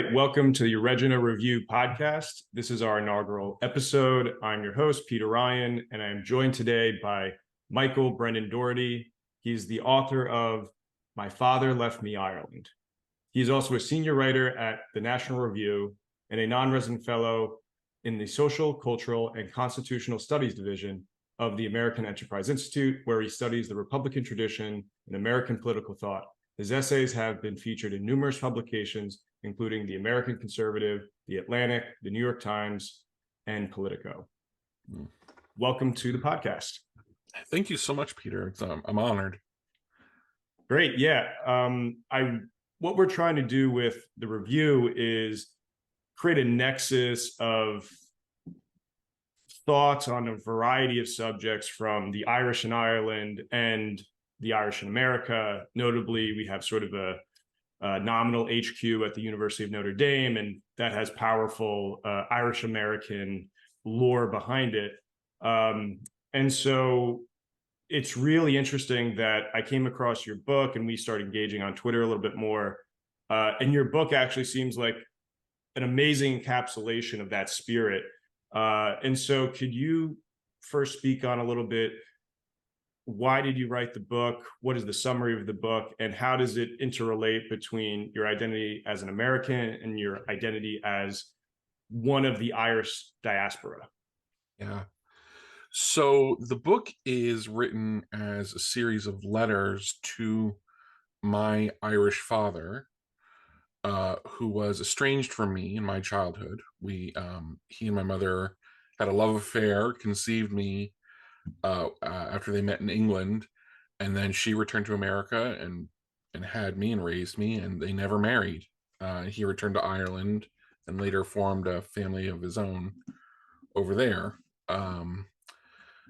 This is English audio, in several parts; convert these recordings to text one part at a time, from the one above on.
right, welcome to the Eriugena Review Podcast. This is our inaugural episode. I'm your host, Peter Ryan, and I'm joined today by Michael Brendan Dougherty. He's the author of My Father Left Me Ireland. He's also a senior writer at the National Review and a non-resident fellow in the Social, Cultural, and Constitutional Studies Division of the American Enterprise Institute, where he studies the Republican tradition and American political thought. His essays have been featured in numerous publications, including The American Conservative, The Atlantic, The New York Times, and Politico. Welcome to the podcast. Thank you so much, Peter. I'm honored. Great. Yeah. What we're trying to do with the review is create a nexus of thoughts on a variety of subjects from the Irish in Ireland and the Irish in America. Notably, we have sort of a nominal HQ at the University of Notre Dame, and that has powerful Irish American lore behind it. And so it's really interesting that I came across your book and we started engaging on Twitter a little bit more. And your book actually seems like an amazing encapsulation of that spirit. And so could you first speak on a little bit, why did you write the book? What is the summary of the book? And how does it interrelate between your identity as an American and your identity as one of the Irish diaspora? Yeah. So the book is written as a series of letters to my Irish father, who was estranged from me in my childhood. He and my mother had a love affair, conceived me after they met in England, and then she returned to America and had me and raised me, and they never married. He returned to Ireland and later formed a family of his own over there.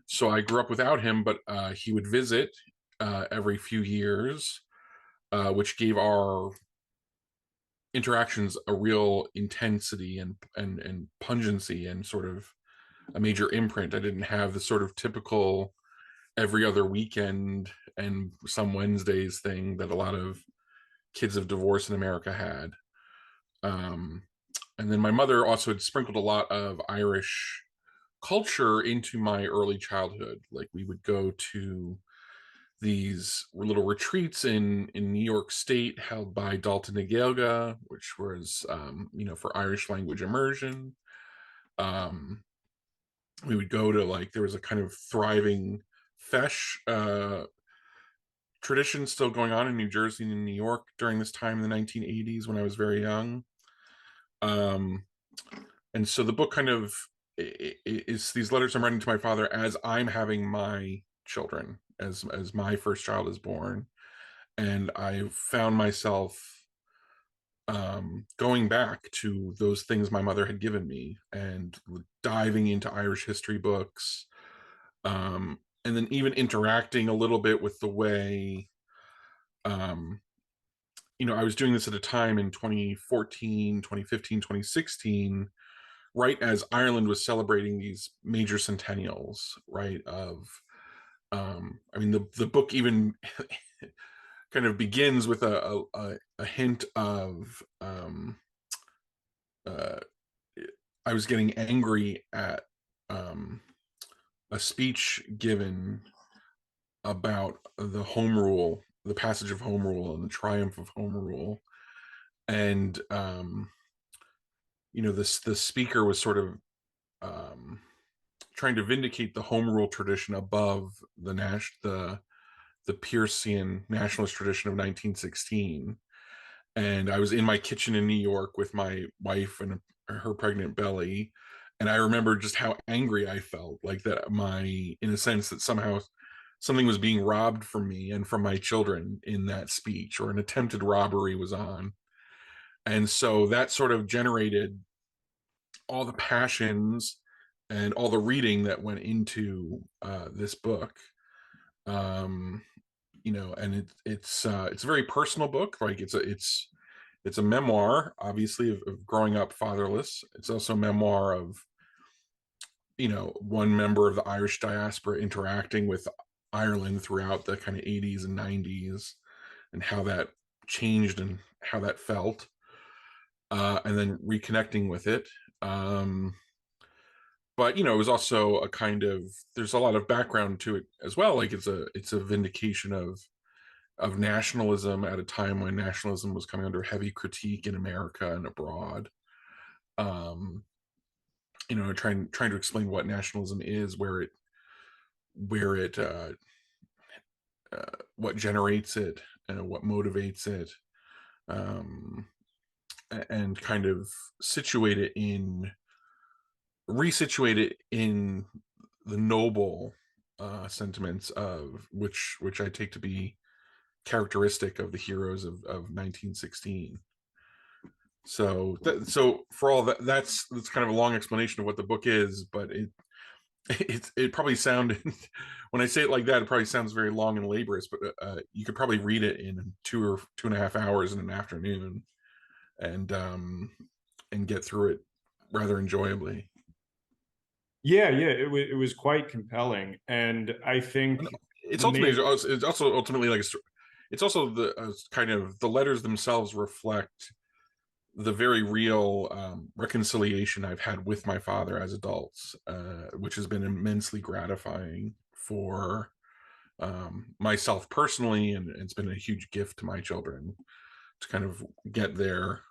So I grew up without him, but he would visit every few years, which gave our interactions a real intensity and pungency and sort of a major imprint. I didn't have the sort of typical every other weekend and some Wednesdays thing that a lot of kids of divorce in America had. And then my mother also had sprinkled a lot of Irish culture into my early childhood. Like we would go to these little retreats in New York State held by Dalton na Gaeilge, which was, for Irish language immersion. We would go to there was a kind of thriving fesh tradition still going on in New Jersey and in New York during this time in the 1980s when I was very young. And so the book kind of is these letters I'm writing to my father as I'm having my children, as my first child is born. And I found myself going back to those things my mother had given me and diving into Irish history books, and then even interacting a little bit with the way, I was doing this at a time in 2014, 2015, 2016, right as Ireland was celebrating these major centennials, right, of, the book even kind of begins with a hint of I was getting angry at a speech given about the home rule, the passage of home rule and the triumph of home rule. And the speaker was sort of trying to vindicate the home rule tradition above the Peircean nationalist tradition of 1916. And I was in my kitchen in New York with my wife and her pregnant belly, and I remember just how angry I felt, like that in a sense that somehow something was being robbed from me and from my children in that speech, or an attempted robbery was on. And so that sort of generated all the passions and all the reading that went into this book. And it's a very personal book. Like it's a memoir, obviously, of growing up fatherless. It's also a memoir of, one member of the Irish diaspora interacting with Ireland throughout the kind of 80s and 90s and how that changed and how that felt. and then reconnecting with it. But it was also a kind of, there's a lot of background to it as well. Like it's a vindication of nationalism at a time when nationalism was coming under heavy critique in America and abroad. Trying to explain what nationalism is, where it what generates it, and what motivates it, and kind of resituate it in the noble sentiments of which I take to be characteristic of the heroes of 1916. So for all that's kind of a long explanation of what the book is, but it probably sounded when I say it like that, it probably sounds very long and laborious, but you could probably read it in 2 or 2.5 hours in an afternoon, and get through it rather enjoyably. Yeah, it was quite compelling, and I think It's the main also ultimately like it's also the kind of the letters themselves reflect the very real reconciliation I've had with my father as adults, which has been immensely gratifying for myself personally, and it's been a huge gift to my children to kind of get their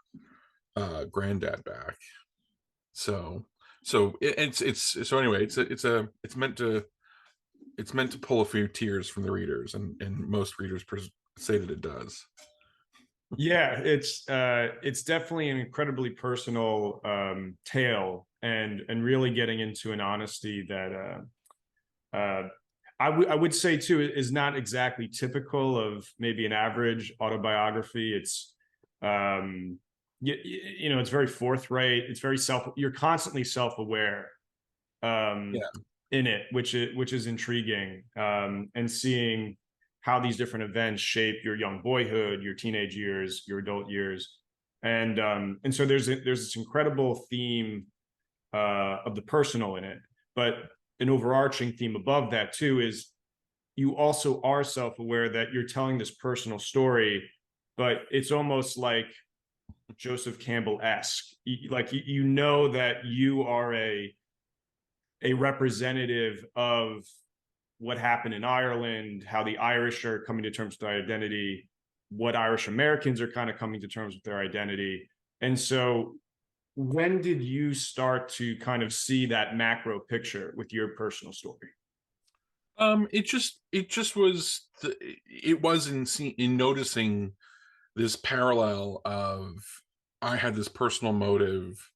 granddad back. So anyway, it's meant to pull a few tears from the readers, and most readers say that it does. Yeah, it's definitely an incredibly personal tale, and really getting into an honesty that I would say too is not exactly typical of maybe an average autobiography. It's it's very forthright. It's very you're constantly self-aware Yeah. in it, which is intriguing, and seeing how these different events shape your young boyhood, your teenage years, your adult years, and so there's this incredible theme of the personal in it, but an overarching theme above that too is you also are self-aware that you're telling this personal story, but it's almost like Joseph Campbell-esque. Like you know that you are a representative of what happened in Ireland, how the Irish are coming to terms with their identity, what Irish Americans are kind of coming to terms with their identity. And so when did you start to kind of see that macro picture with your personal story? It just was it was in noticing this parallel of I had this personal motive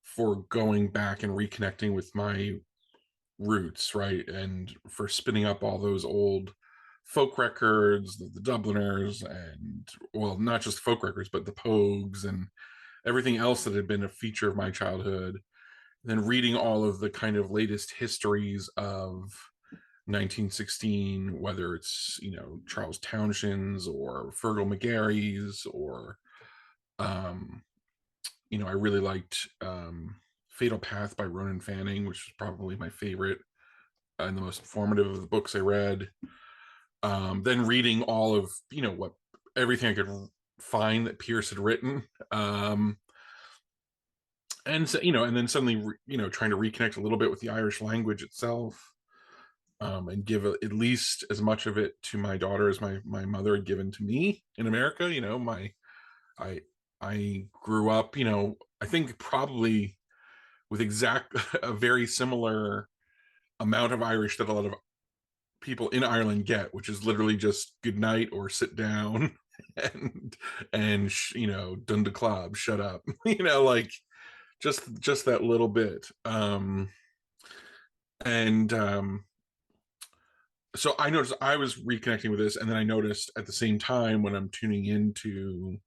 for going back and reconnecting with my roots, right? And for spinning up all those old folk records, the Dubliners, and well, not just folk records, but the Pogues and everything else that had been a feature of my childhood. Then reading all of the kind of latest histories of 1916, whether it's Charles Townshend's or Fergal McGarry's, or I really liked Fatal Path by Ronan Fanning, which is probably my favorite and the most informative of the books I read. Then reading all of what everything I could find that Pierce had written, and so, and then suddenly trying to reconnect a little bit with the Irish language itself, and give at least as much of it to my daughter as my mother had given to me in America. I grew up, I think probably with a very similar amount of Irish that a lot of people in Ireland get, which is literally just good night or sit down, and Dunda Club, shut up, like just that little bit. And so I noticed I was reconnecting with this, and then I noticed at the same time when I'm tuning into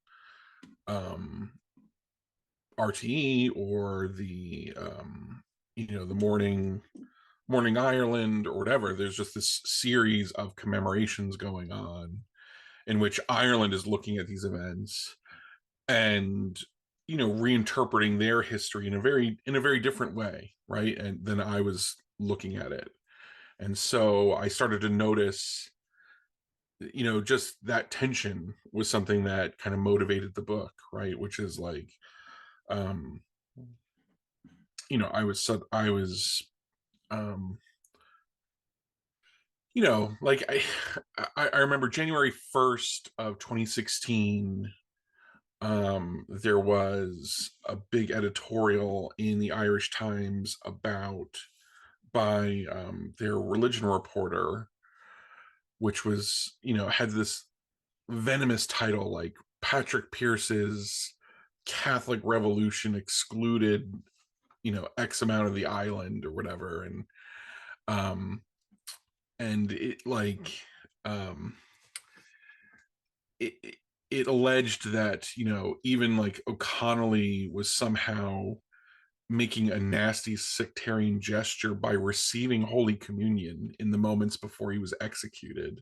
RTE or the the morning Ireland or whatever, there's just this series of commemorations going on in which Ireland is looking at these events and reinterpreting their history in a very different way, right? And then I was looking at it. And so I started to notice just that tension was something that kind of motivated the book, right? Which is like, um, I was, um, like I remember January 1st of 2016, there was a big editorial in the Irish Times by their religion reporter, which was, had this venomous title like Patrick Pearce's Catholic Revolution excluded, X amount of the island or whatever. Um, and it like, it, it alleged that, even like O'Connelly was somehow making a nasty sectarian gesture by receiving Holy Communion in the moments before he was executed.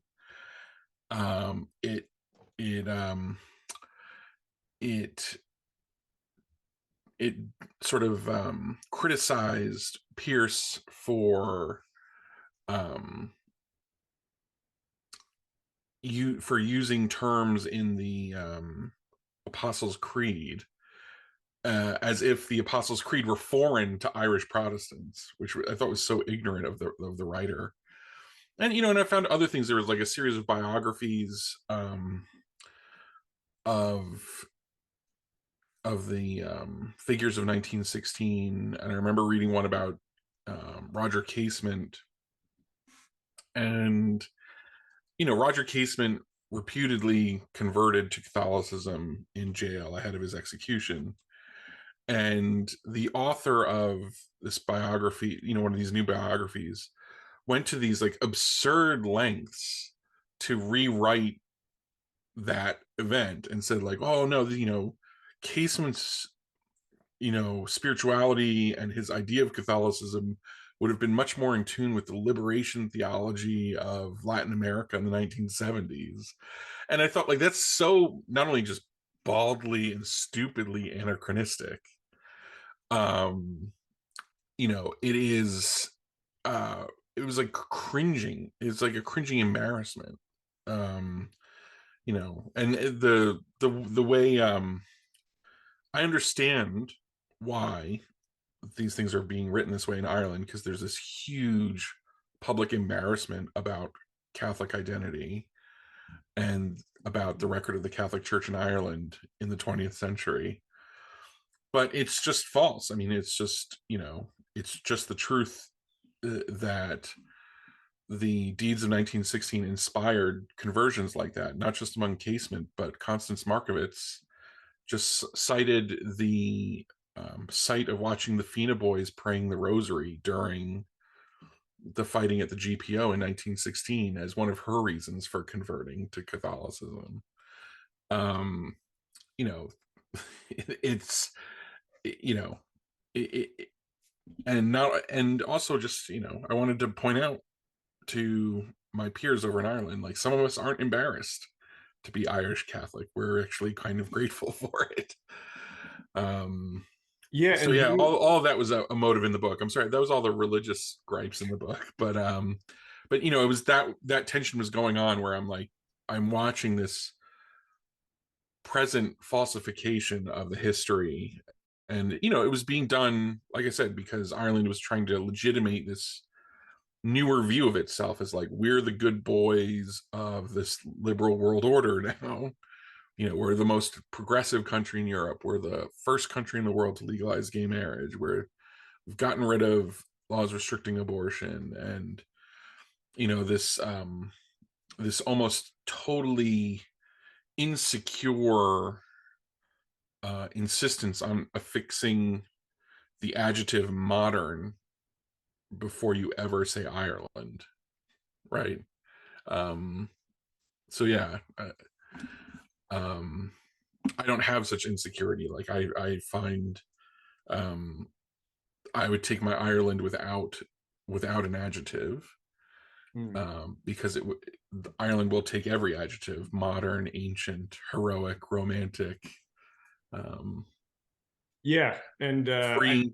It it it it sort of criticized Pierce for using terms in the Apostles' Creed as if the Apostles' Creed were foreign to Irish Protestants, which I thought was so ignorant of the writer. And and I found other things. There was like a series of biographies of the figures of 1916, and I remember reading one about Roger Casement. And Roger Casement reputedly converted to Catholicism in jail ahead of his execution. And the author of this biography, one of these new biographies, went to these like absurd lengths to rewrite that event and said like, oh no, Casement's spirituality and his idea of Catholicism would have been much more in tune with the liberation theology of Latin America in the 1970s. And I thought, like, that's so not only just baldly and stupidly anachronistic, it is it was like cringing. It's like a cringing embarrassment. And the way I understand why these things are being written this way in Ireland, because there's this huge public embarrassment about Catholic identity and about the record of the Catholic Church in Ireland in the 20th century. But it's just false. I mean, it's just the truth that the deeds of 1916 inspired conversions like that, not just among Casement, but Constance Markovitz just cited the sight of watching the Fina boys praying the rosary during the fighting at the GPO in 1916 as one of her reasons for converting to Catholicism. It's and also just I wanted to point out to my peers over in Ireland, like, some of us aren't embarrassed to be Irish Catholic. We're actually kind of grateful for it. Yeah, so and yeah, all of that was a motive in the book. I'm sorry, that was all the religious gripes in the book, but it was that tension was going on where I'm like, I'm watching this present falsification of the history, and it was being done, like I said, because Ireland was trying to legitimate this newer view of itself as like, we're the good boys of this liberal world order now. We're the most progressive country in Europe. We're the first country in the world to legalize gay marriage. We've gotten rid of laws restricting abortion, and this almost totally insecure insistence on affixing the adjective modern before you ever say Ireland, right? So yeah, I don't have such insecurity. Like, I find I would take my Ireland without an adjective, because Ireland will take every adjective: modern, ancient, heroic, romantic, yeah, and free,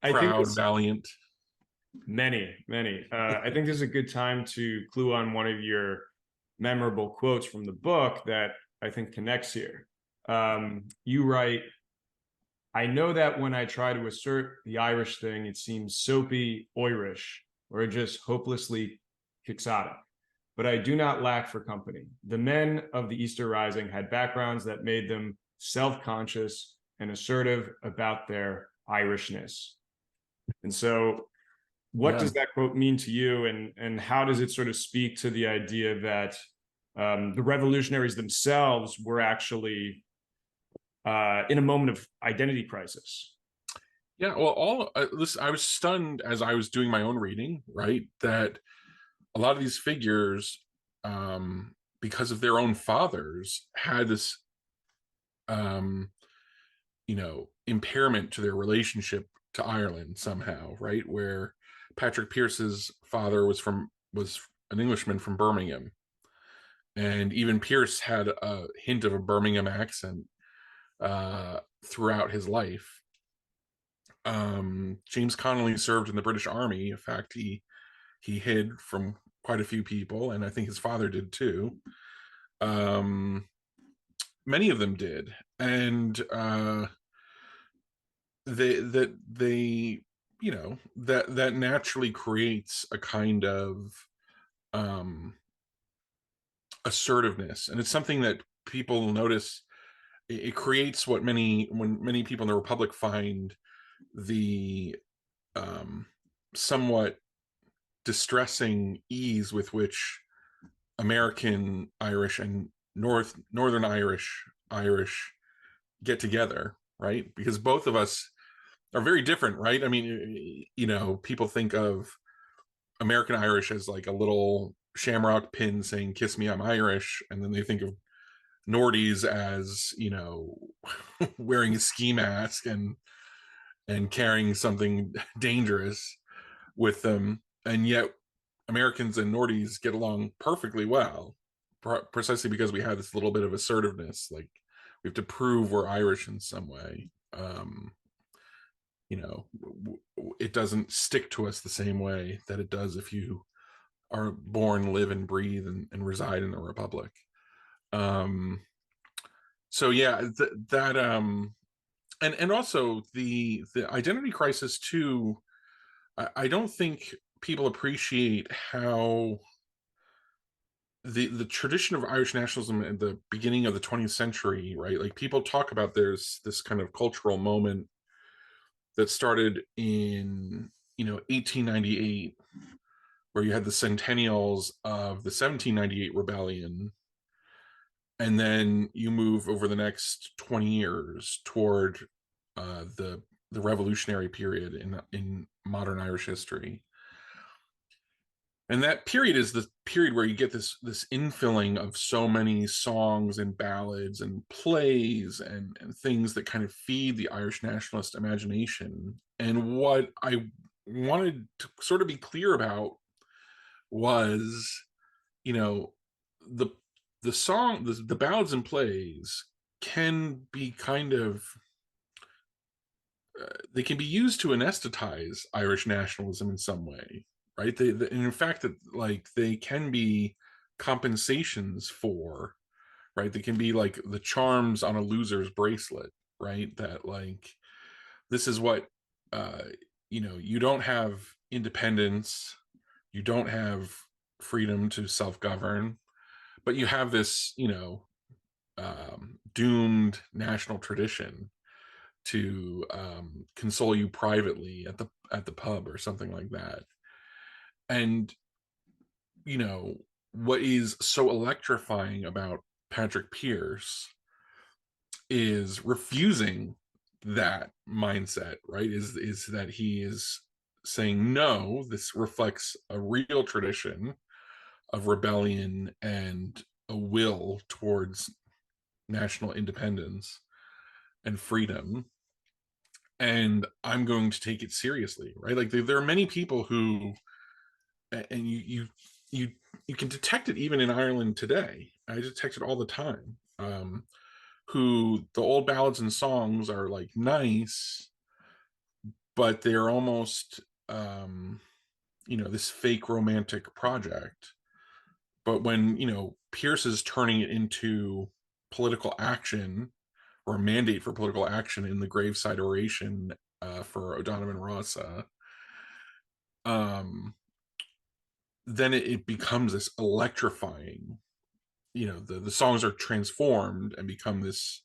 I think proud, valiant. many. I think this is a good time to clue on one of your memorable quotes from the book that I think connects here. You write, "I know that when I try to assert the Irish thing, it seems soapy Irish or just hopelessly quixotic. But I do not lack for company. The men of the Easter Rising had backgrounds that made them self-conscious and assertive about their Irishness." And so what does that quote mean to you, and how does it sort of speak to the idea that the revolutionaries themselves were actually in a moment of identity crisis? Yeah, well, listen, I was stunned as I was doing my own reading, right, that a lot of these figures, because of their own fathers, had this, impairment to their relationship to Ireland somehow, right? Where Patrick Pierce's father was an Englishman from Birmingham, and even Pierce had a hint of a Birmingham accent throughout his life. James Connolly served in the British Army. In fact, he hid from quite a few people, and I think his father did too. Many of them did, and they that naturally creates a kind of assertiveness, and it's something that people notice. It creates when many people in the Republic find the somewhat distressing ease with which American Irish and Northern Irish get together, right? Because both of us are very different, right? I mean, people think of American Irish as like a little shamrock pin saying "Kiss me, I'm Irish," and then they think of Nordies as, wearing a ski mask and carrying something dangerous with them, and yet Americans and Nordies get along perfectly well, precisely because we have this little bit of assertiveness, like we have to prove we're Irish in some way. It doesn't stick to us the same way that it does if you are born, live, and breathe and reside in the Republic. So yeah, that and also the identity crisis too. I don't think people appreciate how the tradition of Irish nationalism at the beginning of the 20th century, right? Like, people talk about there's this kind of cultural moment that started in 1898, where you had the centennials of the 1798 rebellion, and then you move over the next 20 years toward the revolutionary period in modern Irish history. And that period is the period where you get this infilling of so many songs and ballads and plays and things that kind of feed the Irish nationalist imagination. And what I wanted to sort of be clear about was, the the ballads and plays can be kind of they can be used to anesthetize Irish nationalism in some way, right? And in fact, that, like, they can be compensations for, right? They can be like the charms on a loser's bracelet, right? That, like, this is what you don't have independence, you don't have freedom to self-govern, but you have this doomed national tradition to console you privately at the pub or something like that. And what is so electrifying about Patrick Pierce is refusing that mindset, right? Is that he is saying, no, this reflects a real tradition of rebellion and a will towards national independence and freedom, and I'm going to take it seriously, right? Like, there are many people who, and you can detect it even in Ireland today. I detect it all the time. Who the old ballads and songs are like nice, but they're almost this fake romantic project. But when, Pierce is turning it into political action, or a mandate for political action in the graveside oration for O'Donovan Rossa, then it becomes this electrifying, the songs are transformed and become this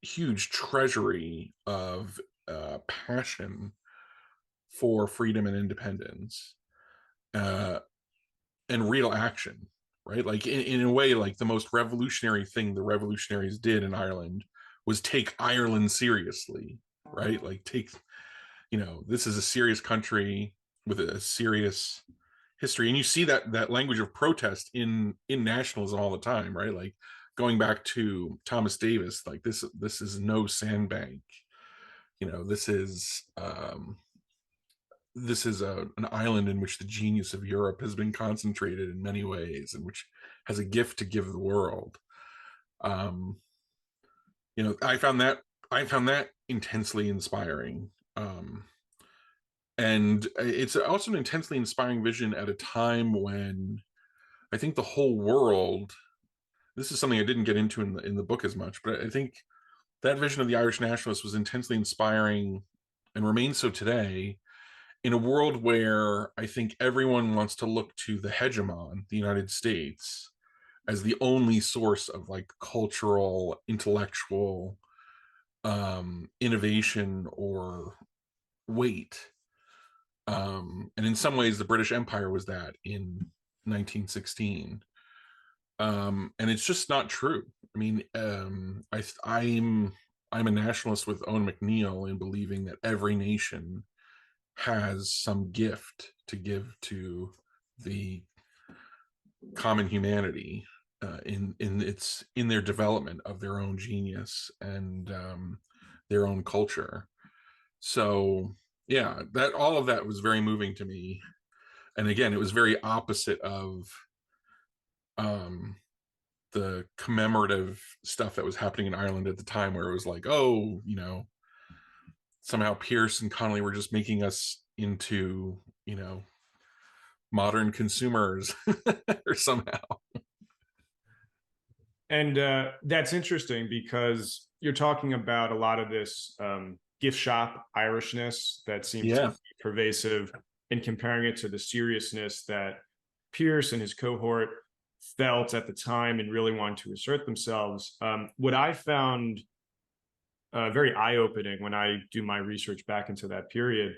huge treasury of passion for freedom and independence, uh, and real action, right? Like in a way, like the most revolutionary thing the revolutionaries did in Ireland was take Ireland seriously, right? Like this is a serious country with a serious history, and you see that language of protest in nationalism all the time, right? Like going back to Thomas Davis, like this is no sandbank. This is an island in which the genius of Europe has been concentrated in many ways, and which has a gift to give the world. Um, I found that intensely inspiring. And it's also an intensely inspiring vision at a time when I think the whole world. This is something I didn't get into in the book as much, but I think that vision of the Irish nationalists was intensely inspiring and remains so today, in a world where I think everyone wants to look to the hegemon, the United States, as the only source of like cultural, intellectual innovation or weight. And in some ways, the British Empire was that in 1916. And it's just not true. I mean, I'm a nationalist with Owen McNeill in believing that every nation has some gift to give to the common humanity, in their development of their own genius and their own culture. So yeah, that all of that was very moving to me. And again, it was very opposite of um, the commemorative stuff that was happening in Ireland at the time, where it was like, oh, somehow Pierce and Connolly were just making us into, modern consumers or somehow. And that's interesting because you're talking about a lot of this gift shop Irishness that seems to Yeah. be pervasive, and comparing it to the seriousness that Pierce and his cohort felt at the time and really wanted to assert themselves. What I found very eye-opening when I do my research back into that period,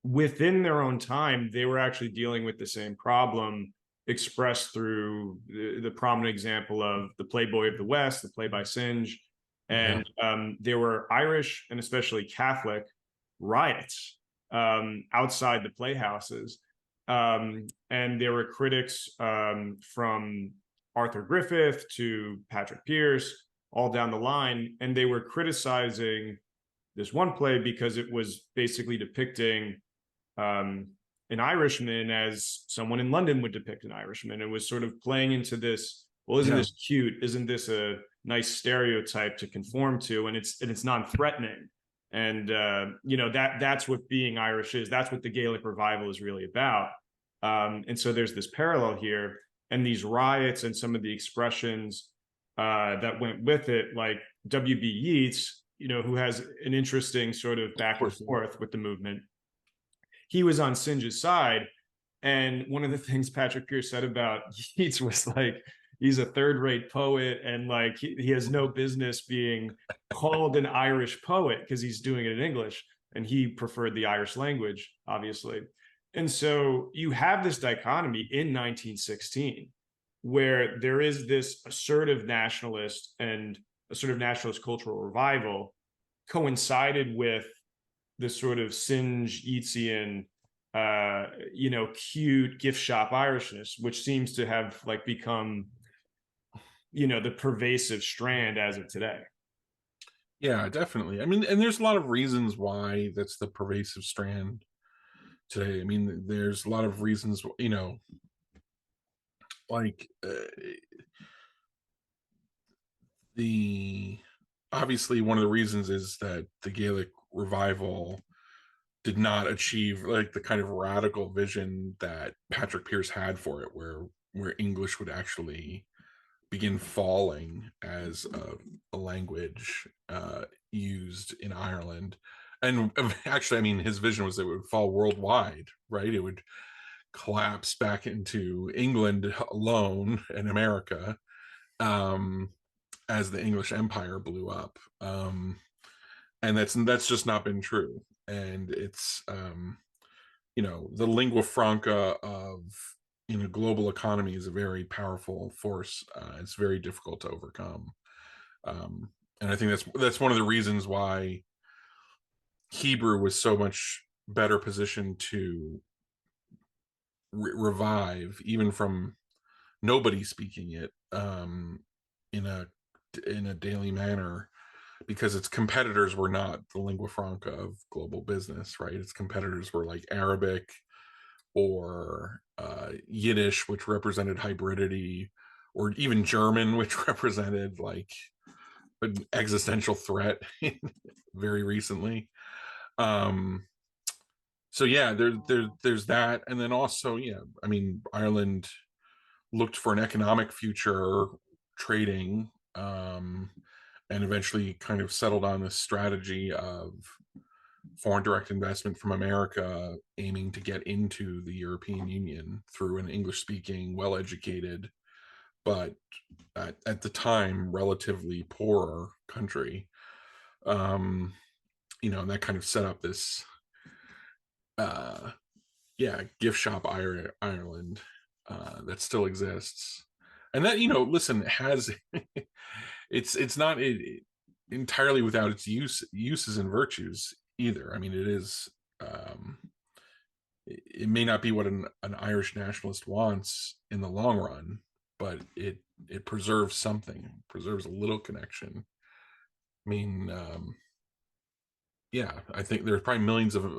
within their own time, they were actually dealing with the same problem, expressed through the prominent example of the Playboy of the West, the play by Synge. And there were Irish and especially Catholic riots outside the playhouses. And there were critics from Arthur Griffith to Patrick Pearse, all down the line. And they were criticizing this one play because it was basically depicting an Irishman as someone in London would depict an Irishman. It was sort of playing into this, well, isn't this cute? Isn't this a nice stereotype to conform to? And it's non-threatening. And that's what being Irish is. That's what the Gaelic revival is really about. And so there's this parallel here, and these riots and some of the expressions that went with it, like W.B. Yeats, who has an interesting sort of back and forth with the movement. He was on Synge's side. And one of the things Patrick Pearse said about Yeats was like, he's a third-rate poet, and like he has no business being called an Irish poet because he's doing it in English, and he preferred the Irish language, obviously. And so you have this dichotomy in 1916 where there is this assertive nationalist and a sort of nationalist cultural revival coincided with the sort of Synge Yeatsian cute gift shop Irishness, which seems to have like become, the pervasive strand as of today. Yeah, definitely. I mean, and there's a lot of reasons why that's the pervasive strand today. I mean, there's a lot of reasons, like obviously one of the reasons is that the Gaelic revival did not achieve like the kind of radical vision that Patrick Pearse had for it, where English would actually begin falling as a language used in Ireland. And actually, I mean, his vision was that it would fall worldwide, right? It would collapse back into England alone and America, as the English Empire blew up. And that's just not been true. And it's the lingua franca of global economy is a very powerful force. It's very difficult to overcome, and I think that's one of the reasons why Hebrew was so much better positioned to revive, even from nobody speaking it, in a daily manner, because its competitors were not the lingua franca of global business, right? Its competitors were like Arabic or Yiddish, which represented hybridity, or even German, which represented like an existential threat very recently. So yeah, there's that, and then also, yeah, I mean, Ireland looked for an economic future trading, and eventually kind of settled on this strategy of foreign direct investment from America, aiming to get into the European Union through an English-speaking, well-educated, but at the time relatively poor country. And that kind of set up this, gift shop Ireland, that still exists, and that, listen, has it's not entirely without its uses and virtues either. I mean, it is, it may not be what an Irish nationalist wants in the long run, but it preserves something, preserves a little connection. I mean, I think there's probably millions of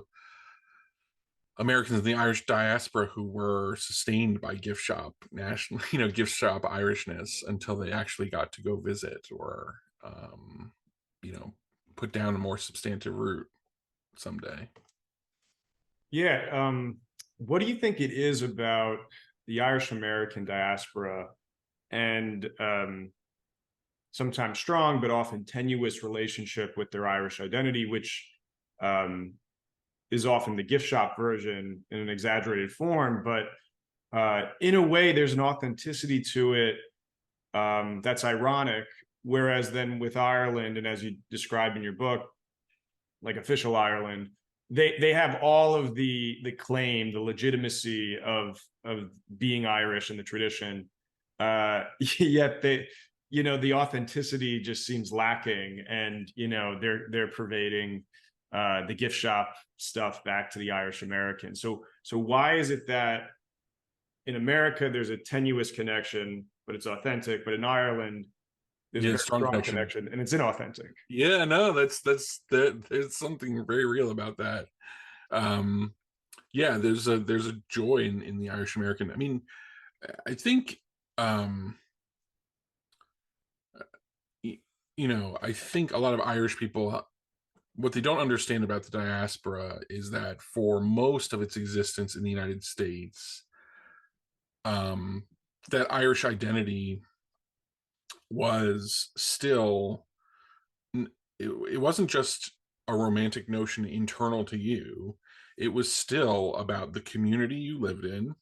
Americans in the Irish diaspora who were sustained by gift shop gift shop Irishness until they actually got to go visit, or put down a more substantive root someday. Yeah. What do you think it is about the Irish American diaspora and sometimes strong but often tenuous relationship with their Irish identity, which is often the gift shop version in an exaggerated form, but in a way there's an authenticity to it that's ironic, whereas then with Ireland, and as you described in your book, like official Ireland, they have all of the claim, the legitimacy of being Irish in the tradition, yet the authenticity just seems lacking, and they're pervading the gift shop stuff back to the Irish American. So why is it that in America there's a tenuous connection, but it's authentic, but in Ireland there's a very strong connection and it's inauthentic? Yeah, no, that's there's something very real about that. There's a joy in the Irish American. I mean, I think, I think a lot of Irish people, what they don't understand about the diaspora is that for most of its existence in the United States, that Irish identity was still, it wasn't just a romantic notion internal to you. It was still about the community you lived in,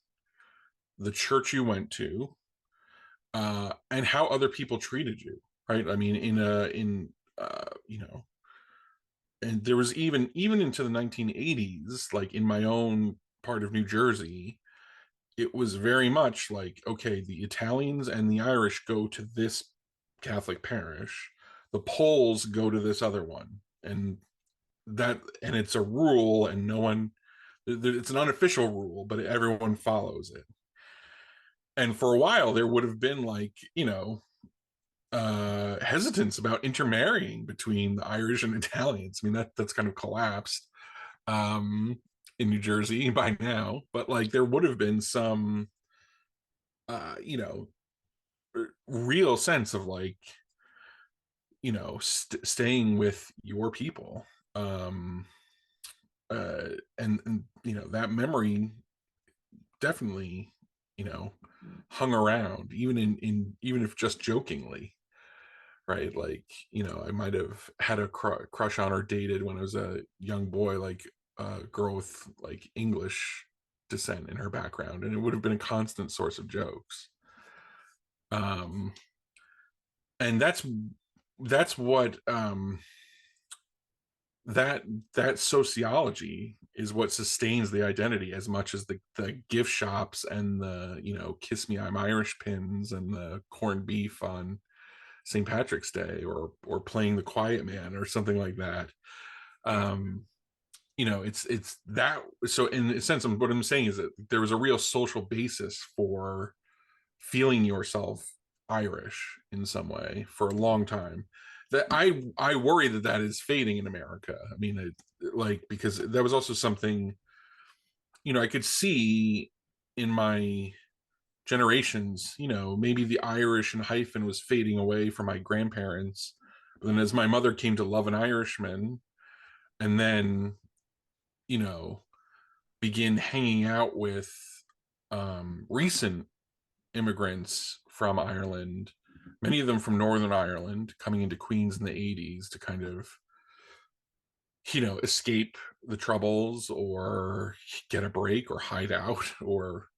the church you went to, and how other people treated you, right? I mean, and there was even into the 1980s, like in my own part of New Jersey, it was very much like, okay, the Italians and the Irish go to this Catholic parish, the Poles go to this other one, and it's a rule, and no one, it's an unofficial rule, but everyone follows it. And for a while there would have been like, hesitance about intermarrying between the Irish and Italians. I mean, that's kind of collapsed in New Jersey by now, but like there would have been some real sense of like, staying with your people. and that memory definitely hung around, even if just jokingly, right? Like, I might have had a crush on or dated when I was a young boy, like a girl with like English descent in her background, and it would have been a constant source of jokes. um and that's what that sociology is what sustains the identity, as much as the gift shops and the kiss me I'm Irish pins and the corned beef on St. Patrick's Day, or playing the quiet man or something like that. It's that. So in a sense, what I'm saying is that there was a real social basis for feeling yourself Irish in some way for a long time. That I worry that is fading in America. I mean, because that was also something I could see in my generations. Maybe the Irish and hyphen was fading away from my grandparents, but then as my mother came to love an Irishman, and then begin hanging out with recent immigrants from Ireland, many of them from Northern Ireland, coming into Queens in the 80s to kind of escape the troubles or get a break or hide out or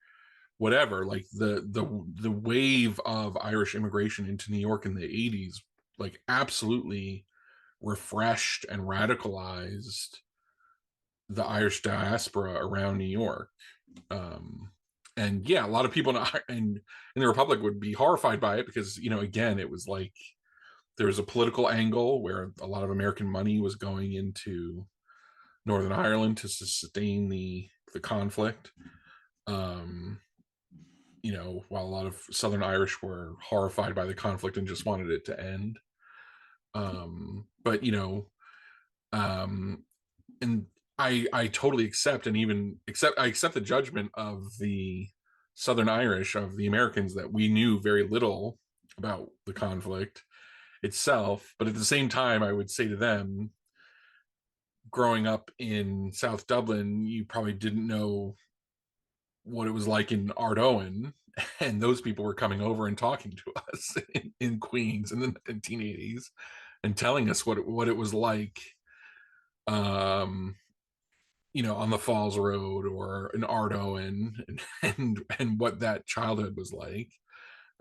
whatever. Like the wave of Irish immigration into New York in the 80s, like, absolutely refreshed and radicalized the Irish diaspora around New York. And yeah, a lot of people in the Republic would be horrified by it because, again, it was like there was a political angle where a lot of American money was going into Northern Ireland to sustain the conflict. While a lot of Southern Irish were horrified by the conflict and just wanted it to end. But and I totally accept, and even I accept the judgment of the Southern Irish, of the Americans, that we knew very little about the conflict itself. But at the same time, I would say to them, growing up in South Dublin, you probably didn't know what it was like in Ardoin, and those people were coming over and talking to us in Queens in the 1980s and telling us what it was like, on the Falls Road or in Ardoin, and what that childhood was like.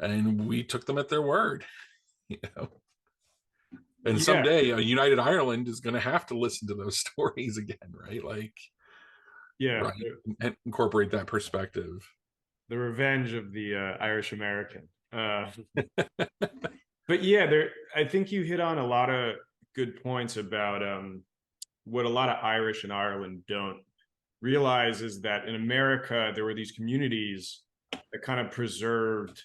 And we took them at their word, and Yeah, someday a united Ireland is going to have to listen to those stories again, right? Like, yeah, right, and incorporate that perspective. the revenge of the Irish American. But yeah, I think you hit on a lot of good points about what a lot of Irish in Ireland don't realize is that in America there were these communities that kind of preserved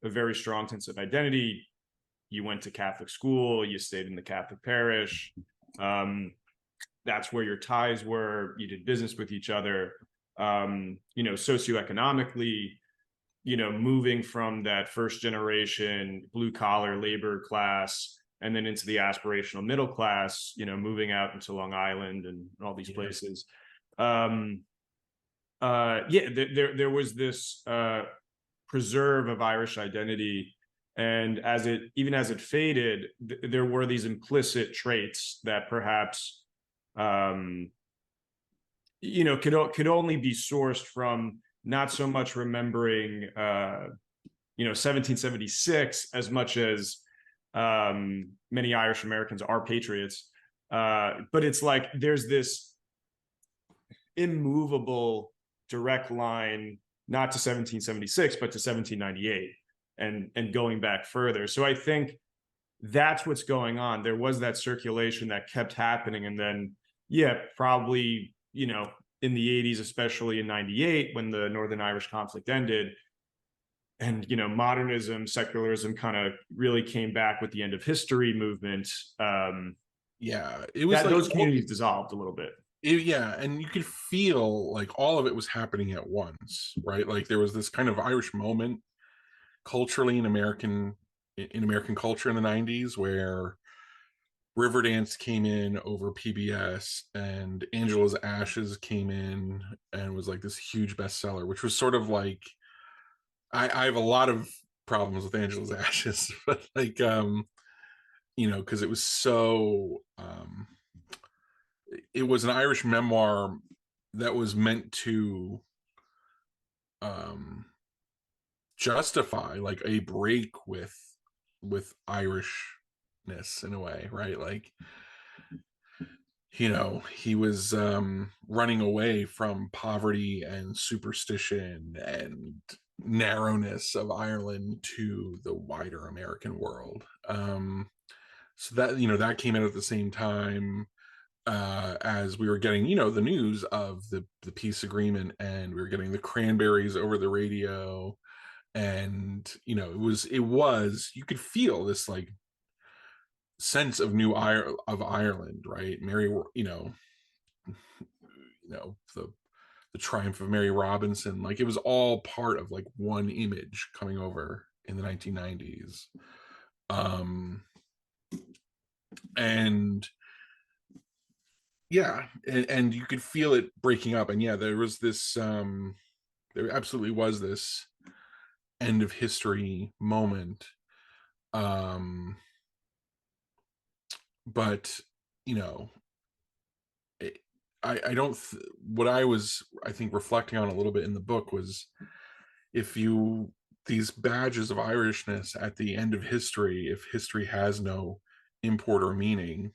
a very strong sense of identity. You went to Catholic school, you stayed in the Catholic parish. That's where your ties were. You did business with each other. Socioeconomically, moving from that first generation blue collar labor class and then into the aspirational middle class, moving out into Long Island and all these places. There was this preserve of Irish identity. And as it faded, there were these implicit traits that perhaps, could only be sourced from not so much remembering, 1776 as much as many Irish Americans are patriots. But it's like there's this immovable direct line, not to 1776, but to 1798 and going back further. So I think that's what's going on. There was that circulation that kept happening. And then, probably, in the 80s, especially in 98, when the Northern Irish conflict ended, and, modernism, secularism kind of really came back with the end of history movement. It was like those communities dissolved a little bit. And you could feel like all of it was happening at once, right? Like there was this kind of Irish moment culturally in American culture in the 90s where Riverdance came in over PBS, and Angela's Ashes came in and was like this huge bestseller, which was sort of like, I have a lot of problems with Angela's Ashes, but like, because it was so, it was an Irish memoir that was meant to um, justify like a break with Irishness in a way, right? Like, he was running away from poverty and superstition and narrowness of Ireland to the wider American world. So that came out at the same time as we were getting, the news of the peace agreement, and we were getting the Cranberries over the radio, and it was you could feel this like sense of of Ireland, right? Mary, the triumph of Mary Robinson, like it was all part of like one image coming over in the 1990s. And yeah, and you could feel it breaking up, and yeah, there was this there absolutely was this end of history moment. But you know I don't what I was, I think, reflecting on a little bit in the book was, if you these badges of Irishness at the end of history, if history has no import or meaning,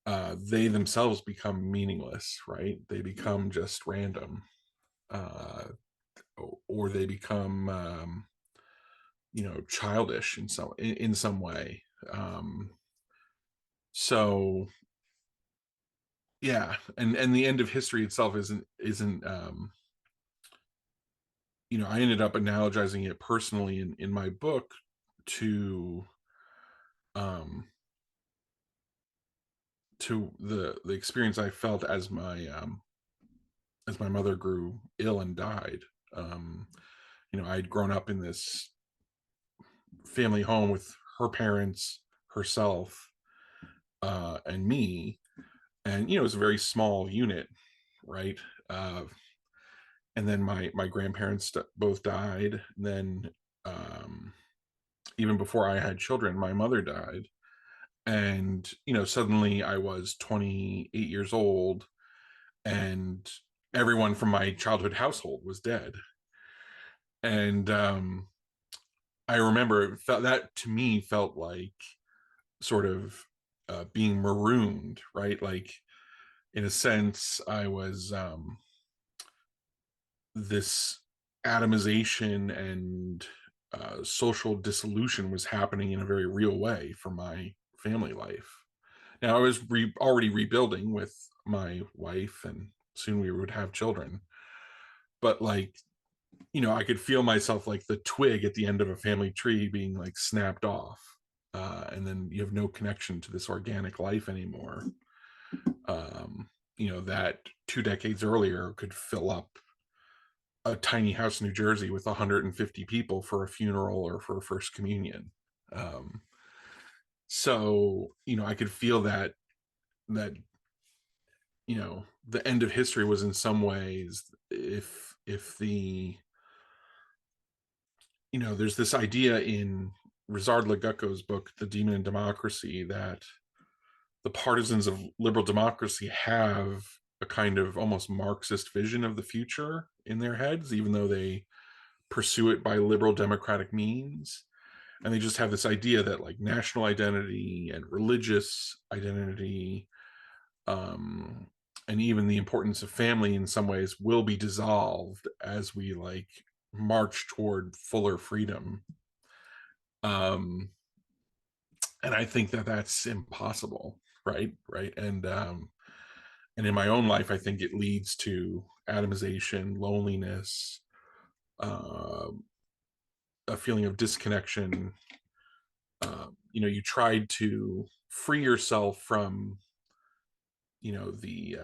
they themselves become meaningless, right? They become just random, uh, or they become childish in some way. So yeah, and the end of history itself isn't I ended up analogizing it personally in my book to um the experience I felt as my mother grew ill and died. um I'd grown up in this family home with her parents, herself, and me, and it was a very small unit, right? And then my grandparents both died. And then even before I had children, my mother died. And suddenly I was 28 years old, and everyone from my childhood household was dead. And I remember that to me felt like sort of being marooned, right? Like, in a sense, I was this atomization and social dissolution was happening in a very real way for my family life. Now, I was already rebuilding with my wife, and soon we would have children. But like, I could feel myself like the twig at the end of a family tree being like snapped off. And then you have no connection to this organic life anymore. That 2 decades earlier could fill up a tiny house in New Jersey with 150 people for a funeral or for a first communion. Um, so I could feel that the end of history was in some ways, if the there's this idea in Rizard Legutko's book, The Demon in Democracy, that the partisans of liberal democracy have a kind of almost Marxist vision of the future in their heads, even though they pursue it by liberal democratic means. And they just have this idea that like national identity and religious identity, um, and even the importance of family in some ways will be dissolved as we like march toward fuller freedom. Um, and I think that that's impossible, right. And in my own life, I think it leads to atomization, loneliness, uh, a feeling of disconnection. You tried to free yourself from the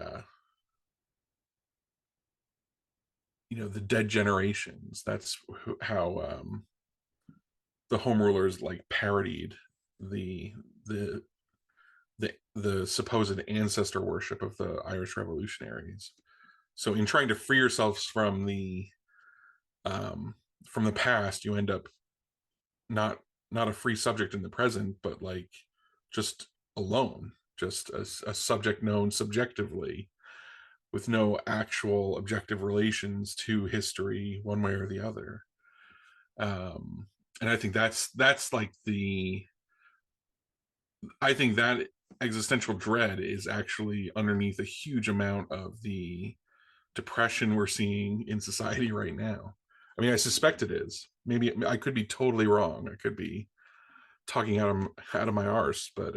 the dead generations. That's how the home rulers like parodied the the supposed ancestor worship of the Irish revolutionaries. So in trying to free yourselves from the past, you end up not not a free subject in the present, but like just alone, just a subject known subjectively with no actual objective relations to history one way or the other. And I think that's like I think that existential dread is actually underneath a huge amount of the depression we're seeing in society right now. I mean, I suspect it is. Maybe I could be totally wrong. I could be talking out of my arse, but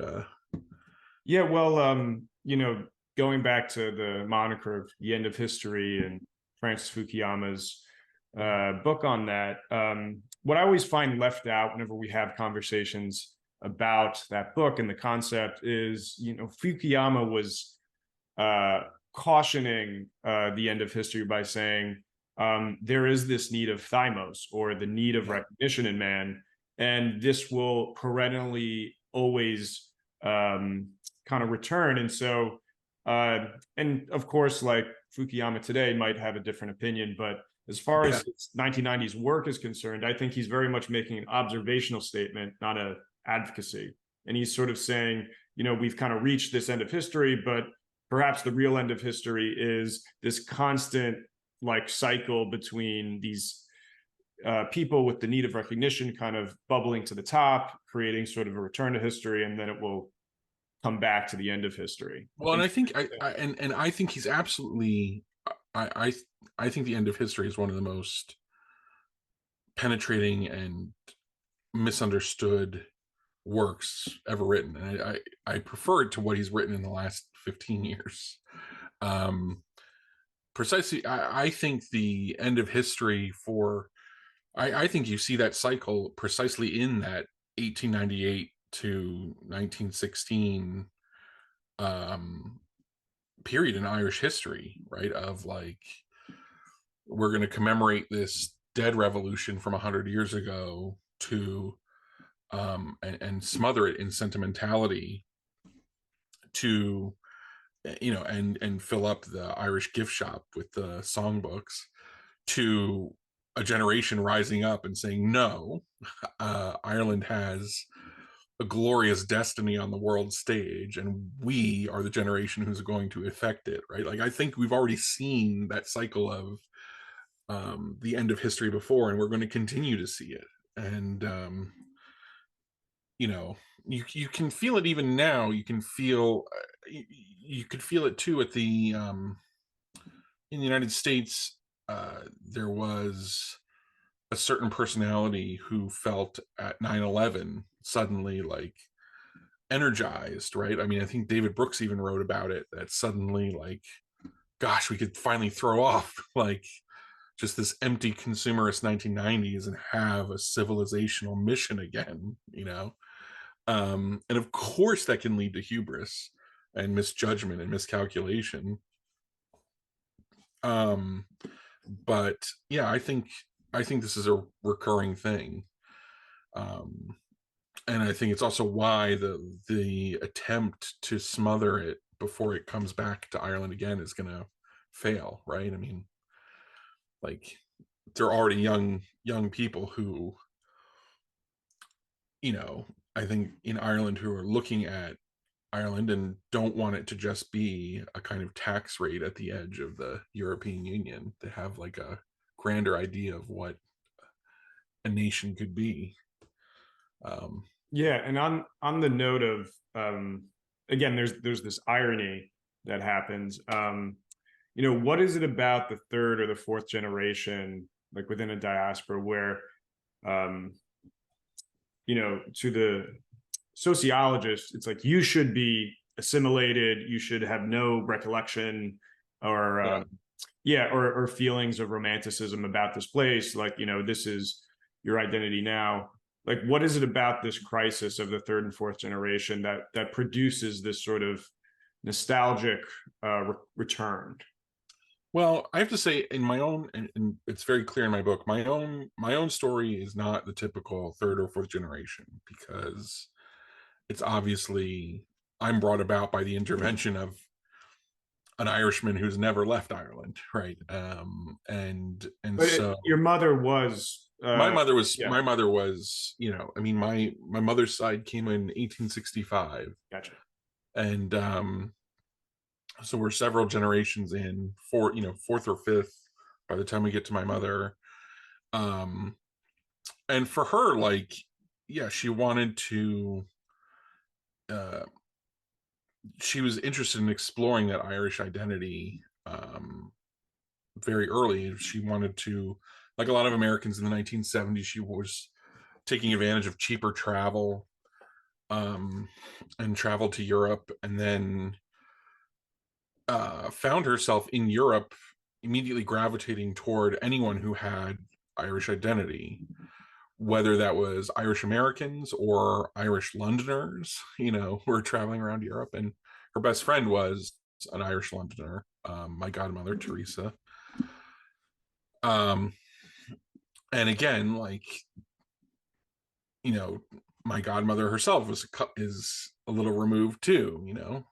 Yeah, well, going back to the moniker of the end of history and Francis Fukuyama's book on that, what I always find left out whenever we have conversations about that book and the concept is, Fukuyama was cautioning the end of history by saying there is this need of thymos, or the need of recognition in man, and this will perennially always kind of return. And so, and of course, like Fukuyama today might have a different opinion, but as far as his 1990s work is concerned, I think he's very much making an observational statement, not a advocacy. And he's sort of saying, we've kind of reached this end of history, but perhaps the real end of history is this constant like cycle between these people with the need of recognition kind of bubbling to the top, creating sort of a return to history, and then it will come back to the end of history. Well, and I think I think he's absolutely I think the end of history is one of the most penetrating and misunderstood works ever written, and I prefer it to what he's written in the last 15 years. Precisely, I think the end of history I think you see that cycle precisely in that 1898 to 1916 period in Irish history, right? Of like, we're going to commemorate this dead revolution from 100 years ago to and smother it in sentimentality to and fill up the Irish gift shop with the songbooks, to a generation rising up and saying, no, Ireland has a glorious destiny on the world stage, and we are the generation who's going to effect it, right? Like, I think we've already seen that cycle of the end of history before, and we're going to continue to see it. And you can feel it even now. You can feel you could feel it too at the in the United States. There was a certain personality who felt at 9/11 suddenly like energized, right? I mean, I think David Brooks even wrote about it, that suddenly like, gosh, we could finally throw off like just this empty consumerist 1990s and have a civilizational mission again, and of course that can lead to hubris and misjudgment and miscalculation. But yeah, I think this is a recurring thing. And I think it's also why the attempt to smother it before it comes back to Ireland again is going to fail, right? I mean, like, there are already young people who, I think in Ireland, who are looking at Ireland and don't want it to just be a kind of tax rate at the edge of the European Union. They have like a grander idea of what a nation could be. Yeah, and on the note of again, there's this irony that happens. What is it about the third or the fourth generation, like within a diaspora, where to the sociologist, it's like, you should be assimilated, you should have no recollection or or feelings of romanticism about this place, like, this is your identity now. Like, what is it about this crisis of the third and fourth generation that produces this sort of nostalgic return? Well, I have to say, in my own, and it's very clear in my book, my own story is not the typical third or fourth generation, because it's obviously I'm brought about by the intervention of an Irishman who's never left Ireland, right? And But so your mother was, yeah, my mother was, I mean, my mother's side came in 1865, gotcha. and so we're several generations in, fourth or fifth by the time we get to my mother. Um, and for her, like, yeah, she wanted to. Uh, she was interested in exploring that Irish identity very early. She wanted to, like a lot of Americans in the 1970s, she was taking advantage of cheaper travel, and traveled to Europe, and then found herself in Europe immediately gravitating toward anyone who had Irish identity, whether that was Irish Americans or Irish Londoners, who were traveling around Europe. And her best friend was an Irish Londoner, my godmother, Teresa. Um, and again, like, my godmother herself is a little removed too,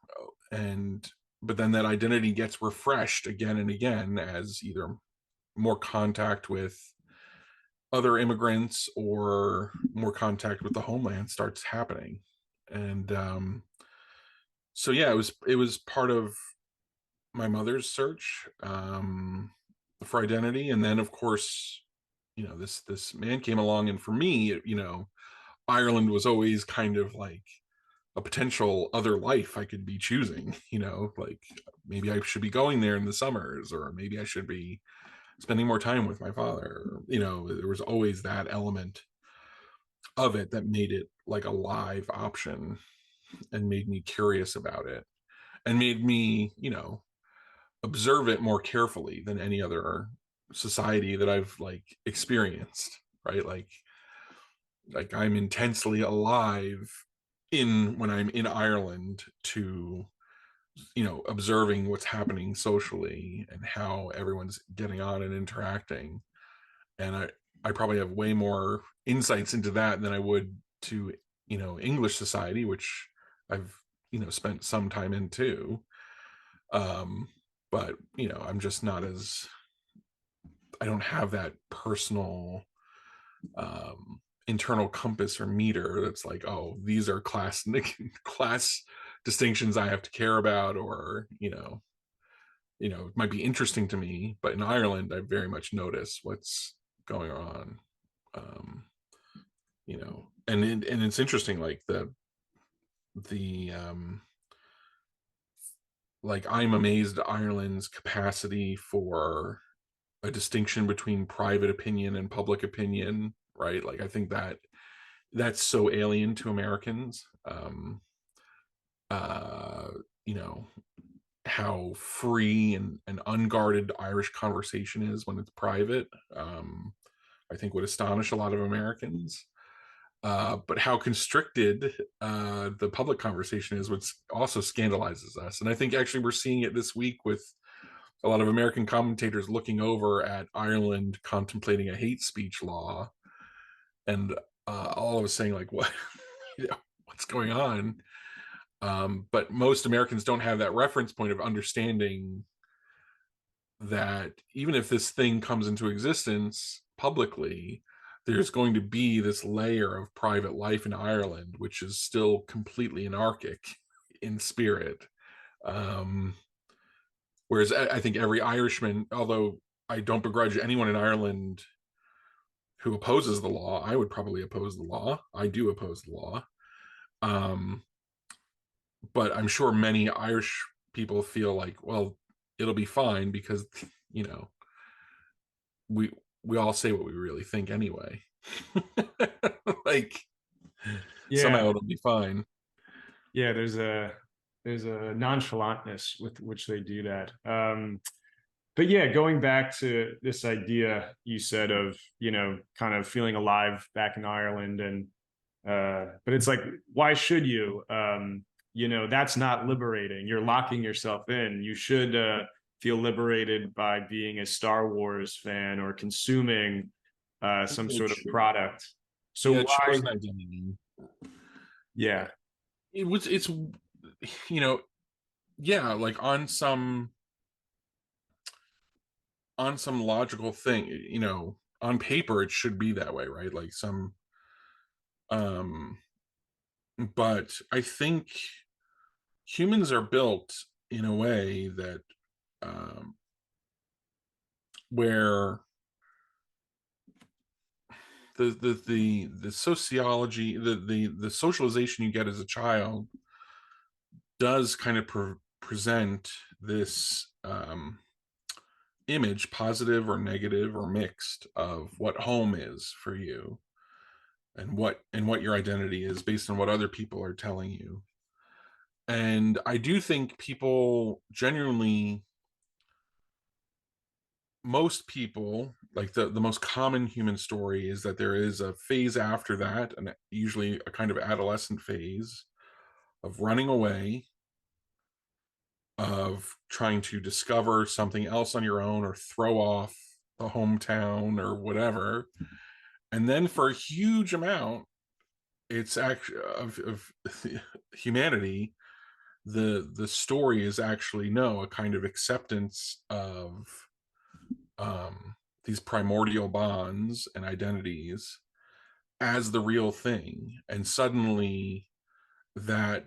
and but then that identity gets refreshed again and again as either more contact with other immigrants or more contact with the homeland starts happening. And so yeah, it was part of my mother's search for identity. And then of course, this man came along, and for me, Ireland was always kind of like a potential other life I could be choosing, like maybe I should be going there in the summers, or maybe I should be spending more time with my father. There was always that element of it that made it like a live option and made me curious about it, and made me, observe it more carefully than any other society that I've like experienced, right? Like I'm intensely alive in when I'm in Ireland to, observing what's happening socially and how everyone's getting on and interacting. And I probably have way more insights into that than I would to, English society, which I've, spent some time in too. But, I'm just not as, I don't have that personal internal compass or meter that's like, oh, these are class distinctions I have to care about, or it might be interesting to me. But in Ireland, I very much notice what's going on. um and it's interesting, like the like, I'm amazed at Ireland's capacity for a distinction between private opinion and public opinion, right? Like, I think that's so alien to Americans. Uh, you know, how free and unguarded Irish conversation is when it's private. I think would astonish a lot of Americans. But how constricted the public conversation is, which also scandalizes us. And I think actually we're seeing it this week with a lot of American commentators looking over at Ireland contemplating a hate speech law, and all of us saying like, what, what's going on? But most Americans don't have that reference point of understanding that even if this thing comes into existence publicly, there's going to be this layer of private life in Ireland, which is still completely anarchic in spirit. Um, Whereas I think every Irishman, although I don't begrudge anyone in Ireland who opposes the law, I would probably oppose the law. I do oppose the law. Um, but I'm sure many Irish people feel like, well, it'll be fine because, you know, we we all say what we really think anyway. Like, Yeah, somehow it'll be fine. yeah. There's a nonchalantness with which they do that. But yeah, going back to this idea you said of, kind of feeling alive back in Ireland, and but it's like, why should you? That's not liberating. You're locking yourself in. You should feel liberated by being a Star Wars fan or consuming some sort of product. So Yeah, why? chosen identity. Yeah, It's you know, yeah, like on some logical thing, you know, on paper it should be that way, right? Like some um but I think humans are built in a way that um where the sociology, the socialization you get as a child does kind of present this image, positive or negative or mixed, of what home is for you, and what your identity is based on what other people are telling you. And I do think people genuinely, most people, like the most common human story is that there is a phase after that, and usually a kind of adolescent phase of running away, of trying to discover something else on your own or throw off the hometown or whatever. And then for a huge amount, it's actually of humanity, the story is actually, no, a kind of acceptance of these primordial bonds and identities as the real thing. And suddenly that,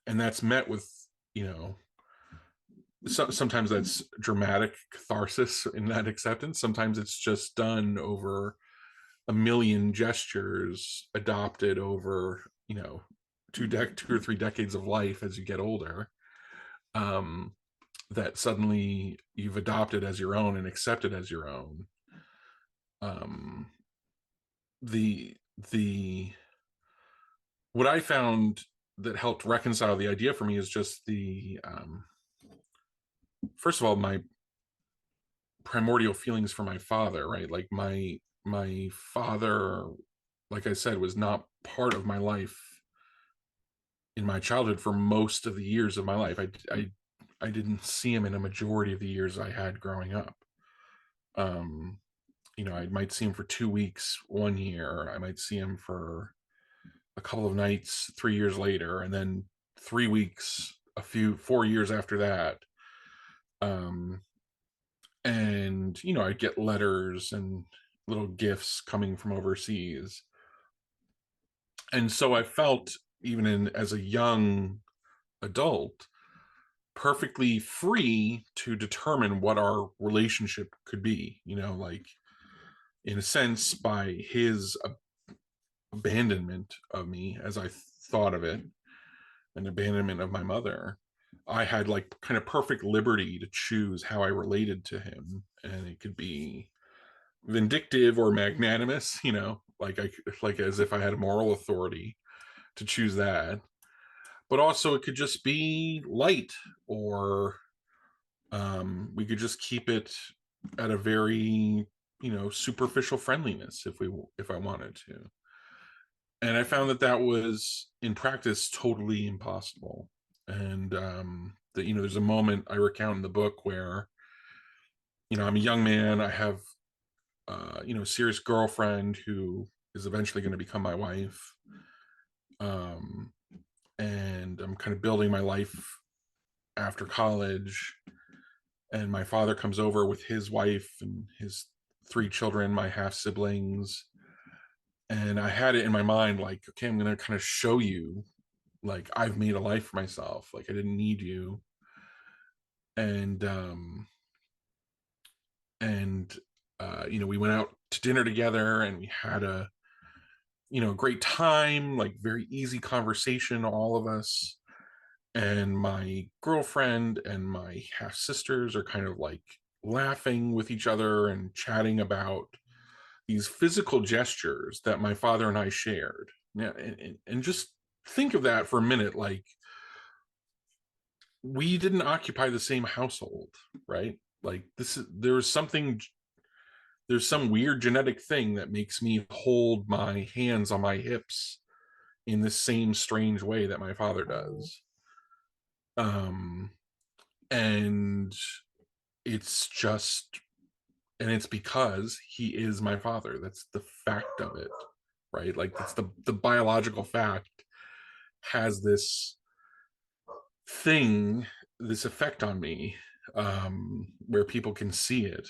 and that's met with, you know, sometimes that's dramatic catharsis in that acceptance. Sometimes it's just done over a million gestures adopted over, you know, two or three decades of life as you get older, um, that suddenly you've adopted as your own and accepted as your own. Um, the the what I found that helped reconcile the idea for me is just the first of all, my primordial feelings for my father, right? Like my father, like I said, was not part of my life in my childhood for most of the years of my life. I didn't see him in a majority of the years I had growing up. um you know, I might see him for 2 weeks one year, I might see him for a couple of nights 3 years later, and then 3 weeks a few 4 years after that. um and you know, I'd get letters and little gifts coming from overseas. And so I felt, even in as a young adult, perfectly free to determine what our relationship could be, you know, like, in a sense, by his abandonment of me, as I thought of it, an abandonment of my mother, I had like kind of perfect liberty to choose how I related to him. And it could be vindictive or magnanimous, you know, like like as if I had a moral authority to choose that. But also it could just be light, or we could just keep it at a very, you know, superficial friendliness if I wanted to. And I found that that was in practice totally impossible. And that, you know, there's a moment I recount in the book where, you know, I'm a young man, I have you know, a serious girlfriend who is eventually going to become my wife. um and I'm kind of building my life after college, and my father comes over with his wife and his 3 children, my half siblings. And I had it in my mind, like, okay, I'm going to kind of show you, like, I've made a life for myself, like I didn't need you. And and you know, we went out to dinner together and we had a, you know, great time, like very easy conversation, all of us. And my girlfriend and my half sisters are kind of like laughing with each other and chatting about these physical gestures that my father and I shared. Yeah, and just think of that for a minute. Like, we didn't occupy the same household, right? Like, this is, there's some weird genetic thing that makes me hold my hands on my hips in the same strange way that my father does. Um, and it's just, and it's because he is my father. That's the fact of it, right? Like, that's the biological fact has this thing, this effect on me, where people can see it.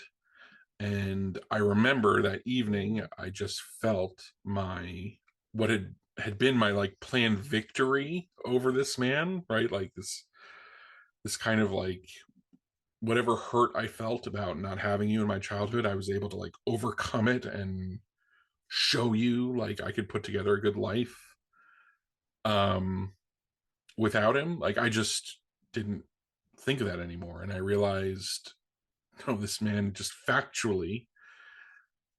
And I remember that evening, I just felt what had been my like planned victory over this man, right? Like this kind of like whatever hurt I felt about not having you in my childhood, I was able to like overcome it and show you like I could put together a good life um without him. Like I just didn't think of that anymore. And I realized, no, this man just factually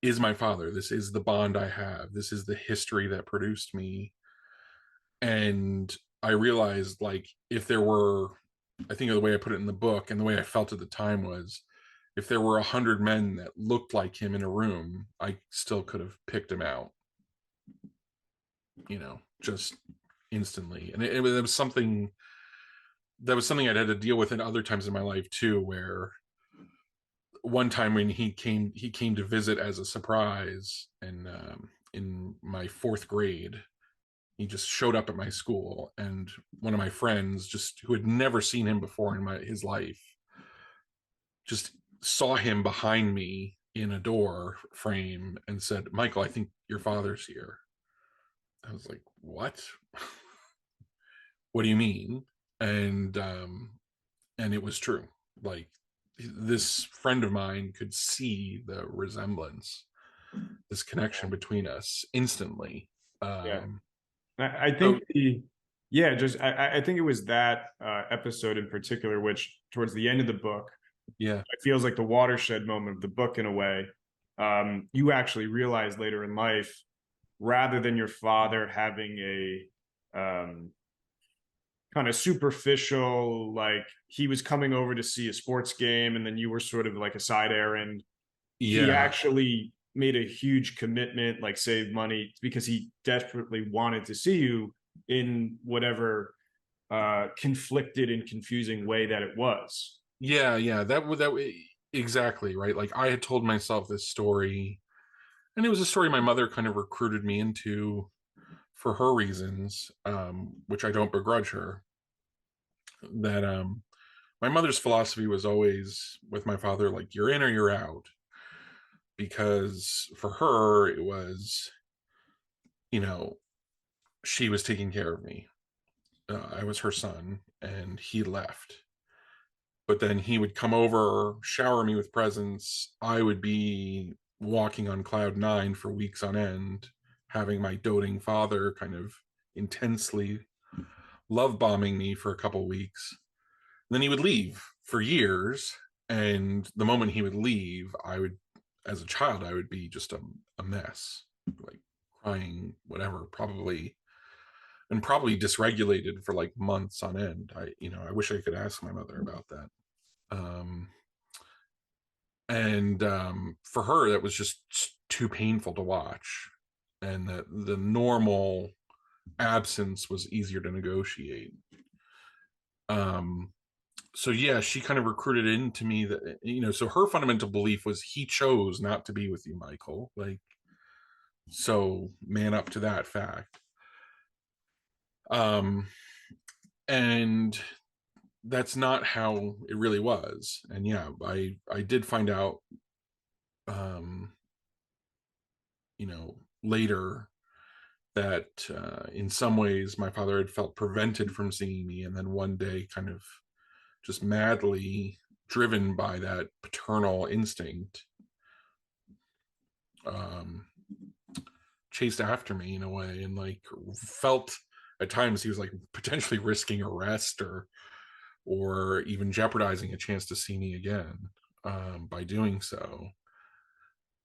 is my father. This is the bond I have. This is the history that produced me. And I realized, like, if there were, I think of the way I put it in the book and the way I felt at the time was, if there were 100 men that looked like him in a room, I still could have picked him out, just instantly. And it was something I'd had to deal with in other times in my life too, where one time when he came to visit as a surprise, and in my fourth grade, he just showed up at my school, and one of my friends, just who had never seen him before in his life, just saw him behind me in a door frame and said, "Michael, I think your father's here." I was like, "What? What do you mean?" And it was true. Like, this friend of mine could see the resemblance, this connection between us instantly. Yeah. um I so think I think it was that episode in particular, which towards the end of the book, yeah, it feels like the watershed moment of the book in a way. You actually realize later in life, rather than your father having a kind of superficial, like he was coming over to see a sports game and then you were sort of like a side errand, he yeah, actually made a huge commitment, like saved money because he desperately wanted to see you in whatever conflicted and confusing way that it was. yeah, exactly right. Like, I had told myself this story, and it was a story my mother kind of recruited me into for her reasons, which I don't begrudge her. That my mother's philosophy was always with my father, like, you're in or you're out, because for her it was, you know she was taking care of me. I was her son, and he left. But then he would come over, shower me with presents. I would be walking on cloud nine for weeks on end, having my doting father kind of intensely love bombing me for a couple of weeks. And then he would leave for years. And the moment he would leave, as a child, I would be just a mess, like crying, whatever, probably dysregulated for like months on end. I wish I could ask my mother about that. Um, and For her, that was just too painful to watch, and that the normal absence was easier to negotiate. um so yeah, she kind of recruited into me that, so her fundamental belief was, he chose not to be with you, Michael. Like, so man up to that fact. um and that's not how it really was. And yeah, I did find out, um later, that in some ways my father had felt prevented from seeing me, and then one day, kind of just madly driven by that paternal instinct, um, chased after me in a way, and like felt at times he was like potentially risking arrest, or even jeopardizing a chance to see me again, by doing so.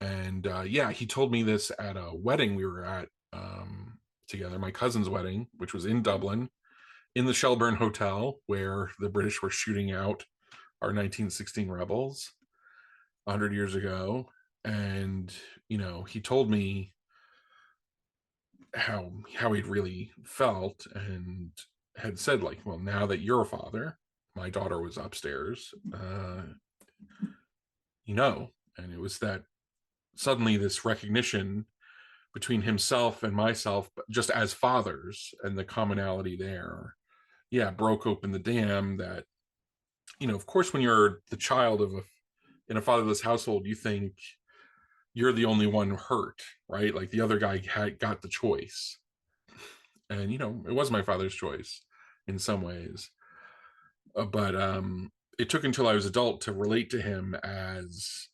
And yeah, he told me this at a wedding we were at, together, my cousin's wedding, which was in Dublin, in the Shelburne Hotel, where the British were shooting out our 1916 rebels 100 years ago. And he told me how he'd really felt, and had said, like, well, now that you're a father, my daughter was upstairs, and it was that suddenly this recognition between himself and myself, just as fathers, and the commonality there, broke open the dam. That, of course, when you're the child of in a fatherless household, you think you're the only one hurt, right? Like the other guy got the choice. And it was my father's choice in some ways. But it took until I was adult to relate to him as,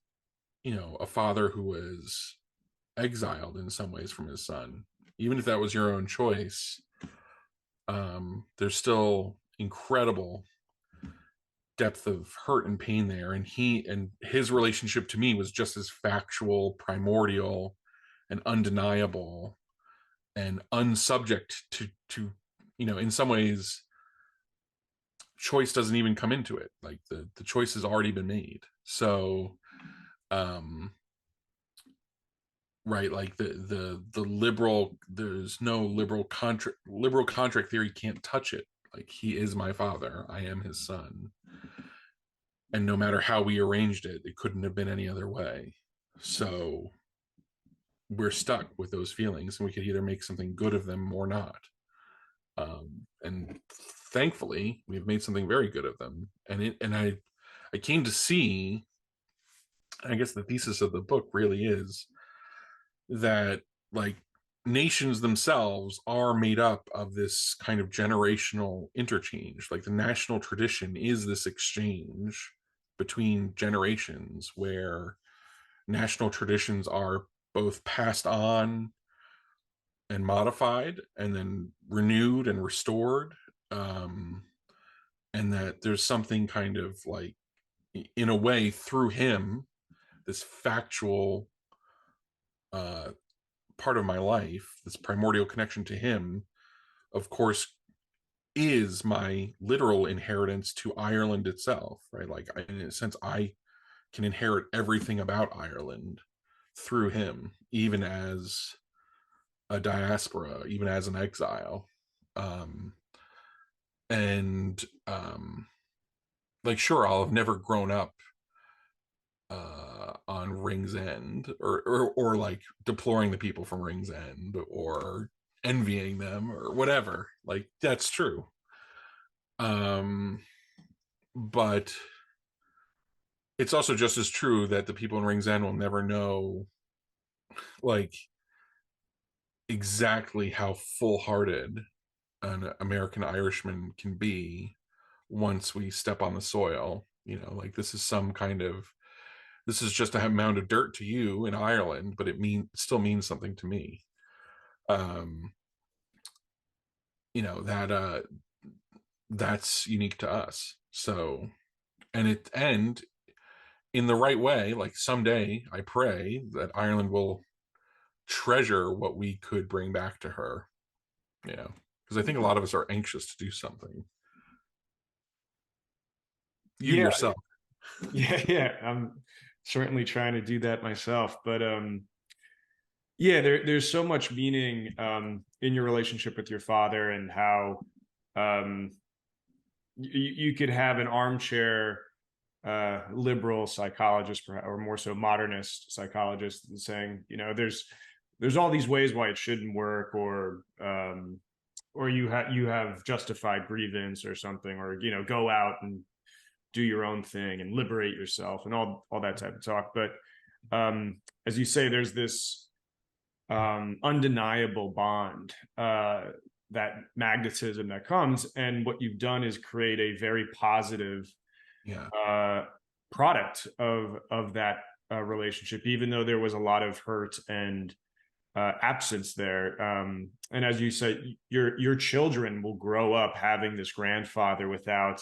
a father who was exiled in some ways from his son. Even if that was your own choice, there's still incredible depth of hurt and pain there. And his relationship to me was just as factual, primordial, and undeniable, and unsubject to in some ways, choice doesn't even come into it. Like the choice has already been made. So right, like the liberal, there's no liberal contract theory can't touch it. Like, he is my father, I am his son, and no matter how we arranged it, it couldn't have been any other way. So we're stuck with those feelings, and we could either make something good of them or not. And thankfully, we've made something very good of them. And I came to see, I guess the thesis of the book really is that, like, nations themselves are made up of this kind of generational interchange. Like, the national tradition is this exchange between generations, where national traditions are both passed on and modified and then renewed and restored. And that there's something kind of like, in a way, through him, this factual part of my life, this primordial connection to him, of course, is my literal inheritance to Ireland itself, right? Like, in a sense, I can inherit everything about Ireland through him, even as a diaspora, even as an exile. And like, sure, I'll have never grown up on Rings End, or like deploring the people from Rings End, or envying them, or whatever. Like, that's true. But it's also just as true that the people in Rings End will never know, like, exactly how full-hearted an American Irishman can be once we step on the soil. Like, this is just a mound of dirt to you in Ireland, but it still means something to me. That that's unique to us. So, and in the right way, like, someday I pray that Ireland will treasure what we could bring back to her. Because I think a lot of us are anxious to do something. You Yeah, yourself. yeah. I'm certainly trying to do that myself, but yeah, there's so much meaning in your relationship with your father, and how um, you could have an armchair liberal psychologist, or more so modernist psychologist, saying, there's all these ways why it shouldn't work, or you have justified grievance or something, or go out and do your own thing and liberate yourself, and all that type of talk. But as you say, there's this undeniable bond, that magnetism that comes, and what you've done is create a very positive Yeah. product of that relationship, even though there was a lot of hurt and absence there. And as you said, your children will grow up having this grandfather without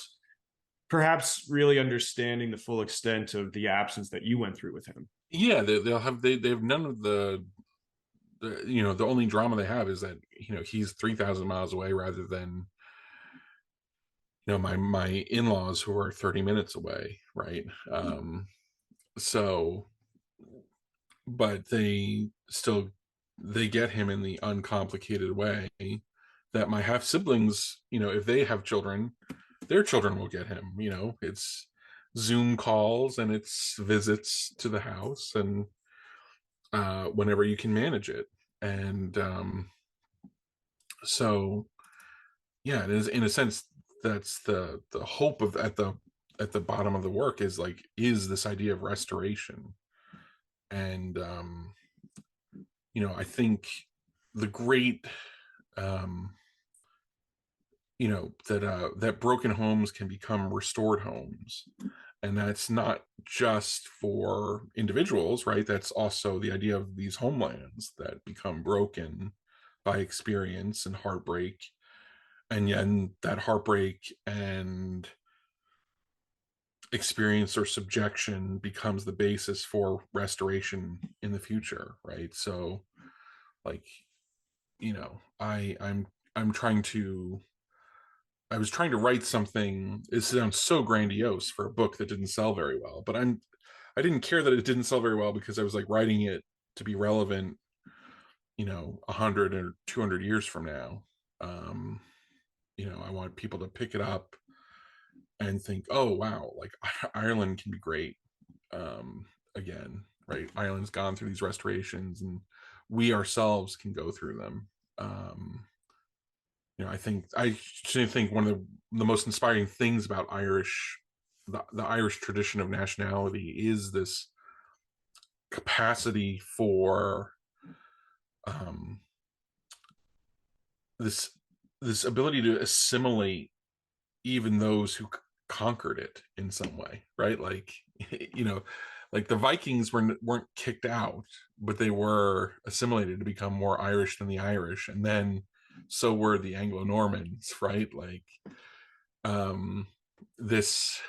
perhaps really understanding the full extent of the absence that you went through with him. Yeah, they have none of the only drama they have is that he's 3,000 miles away, rather than my in-laws, who are 30 minutes away, right? So, but they get him in the uncomplicated way that my half siblings, if they have children, their children will get him. It's Zoom calls, and it's visits to the house, and whenever you can manage it. And so, yeah, it is, in a sense, the hope of at the bottom of the work is this idea of restoration. And I think the great that broken homes can become restored homes, and that's not just for individuals, right? That's also the idea of these homelands that become broken by experience and heartbreak, and yet that heartbreak and experience or subjection becomes the basis for restoration in the future, right? So I was trying to write something. It sounds so grandiose for a book that didn't sell very well, but I didn't care that it didn't sell very well, because I was writing it to be relevant 100 or 200 years from now. I want people to pick it up and think, oh wow, Ireland can be great again, right? Ireland's gone through these restorations, and we ourselves can go through them. I think one of the most inspiring things about the Irish tradition of nationality is this capacity for this ability to assimilate even those who conquered it in some way, right? The Vikings weren't kicked out, but they were assimilated to become more Irish than the Irish, and then so were the Anglo-Normans, right? This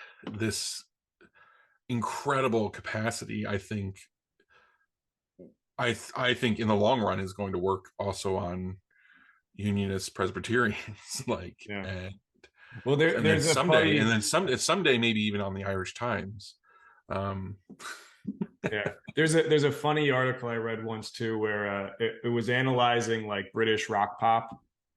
incredible capacity, I think in the long run is going to work also on Unionist Presbyterians, Yeah. and Well, and then there's a someday, funny, someday maybe even on the Irish Times. yeah, there's a funny article I read once too, where it was analyzing British rock pop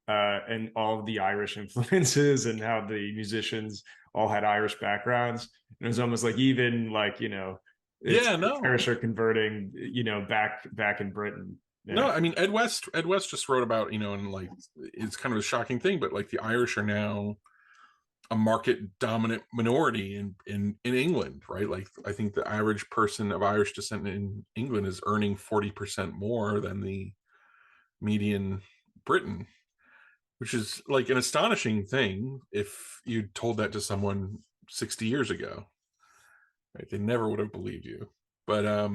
and all of the Irish influences, and how the musicians all had Irish backgrounds. And it was almost even it's Irish are converting, back in Britain. Yeah. No, I mean Ed West just wrote about, and it's kind of a shocking thing, but the Irish are now a market dominant minority in England, right? I think the average person of Irish descent in England is earning 40% more than the median Briton, which is an astonishing thing if you told that to someone 60 years ago, right? They never would have believed you. But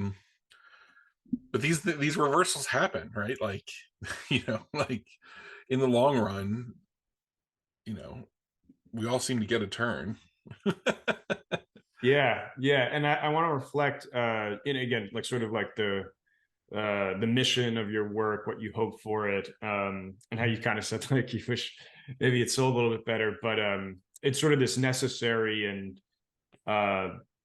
these reversals happen, right? In the long run, we all seem to get a turn. Yeah, and I want to reflect again, sort of the mission of your work, what you hope for it, and how you kind of said you wish maybe it sold a little bit better, but it's sort of this necessary and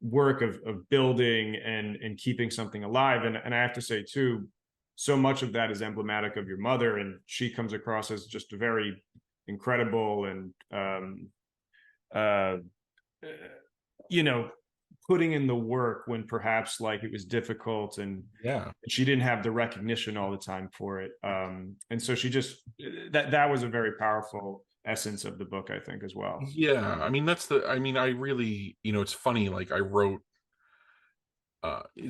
work of building and keeping something alive. And I have to say too, so much of that is emblematic of your mother, and she comes across as just a very incredible and putting in the work when perhaps it was difficult, and she didn't have the recognition all the time for it. And so she just, that was a very powerful essence of the book, I think, as well. Yeah, I mean I really, it's funny, I wrote like I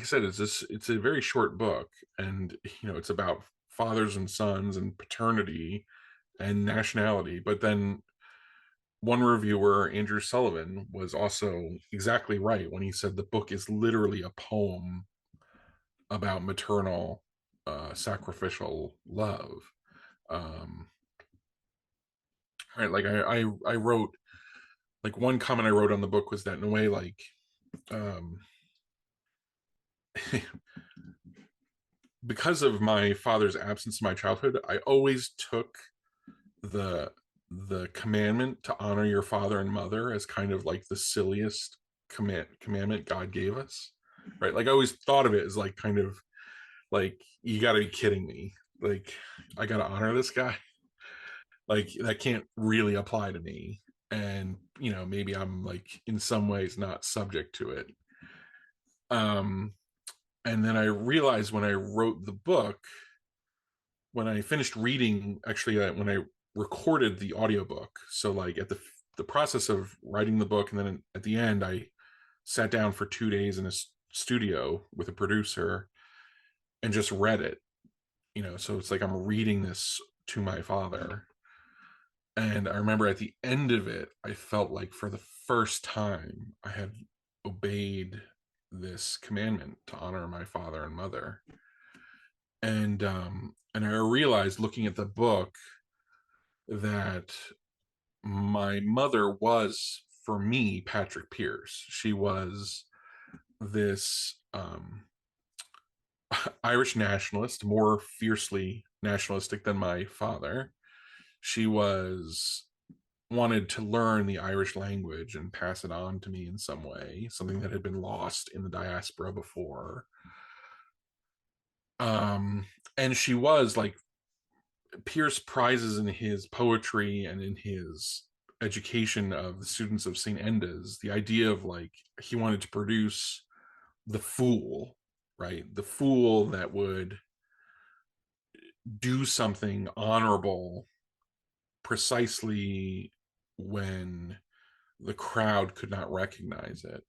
said, it's a very short book, and it's about fathers and sons and paternity and nationality, but then one reviewer, Andrew Sullivan, was also exactly right when he said the book is literally a poem about maternal sacrificial love. Right, I wrote, one comment I wrote on the book was that in a way, because of my father's absence in my childhood, I always took the commandment to honor your father and mother as kind of the silliest commandment God gave us, right? I always thought of it as kind of you gotta be kidding me, I gotta honor this guy, that can't really apply to me, and maybe I'm in some ways not subject to it. And then I realized when I wrote the book, when I finished reading, actually when I recorded the audiobook, so at the the process of writing the book, and then at the end I sat down for 2 days in a studio with a producer and just read it, so it's like I'm reading this to my father. And I remember at the end of it, I felt like for the first time I had obeyed this commandment to honor my father and mother. And I realized, looking at the book, that my mother was, for me, Patrick Pearse. She was this Irish nationalist, more fiercely nationalistic than my father. She wanted to learn the Irish language and pass it on to me in some way, something that had been lost in the diaspora before. And she was like, Pearse prizes in his poetry and in his education of the students of St. Enda's the idea of, like, he wanted to produce the fool, right? The fool that would do something honorable precisely when the crowd could not recognize it.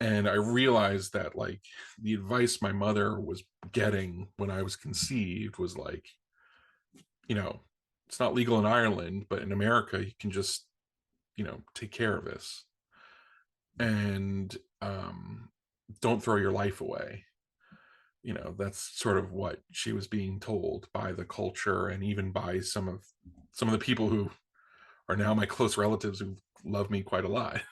And I realized that, like, the advice my mother was getting when I was conceived was like, it's not legal in Ireland, but in America, you can just, take care of this. And don't throw your life away. That's sort of what she was being told by the culture, and even by some of the people who are now my close relatives who love me quite a lot.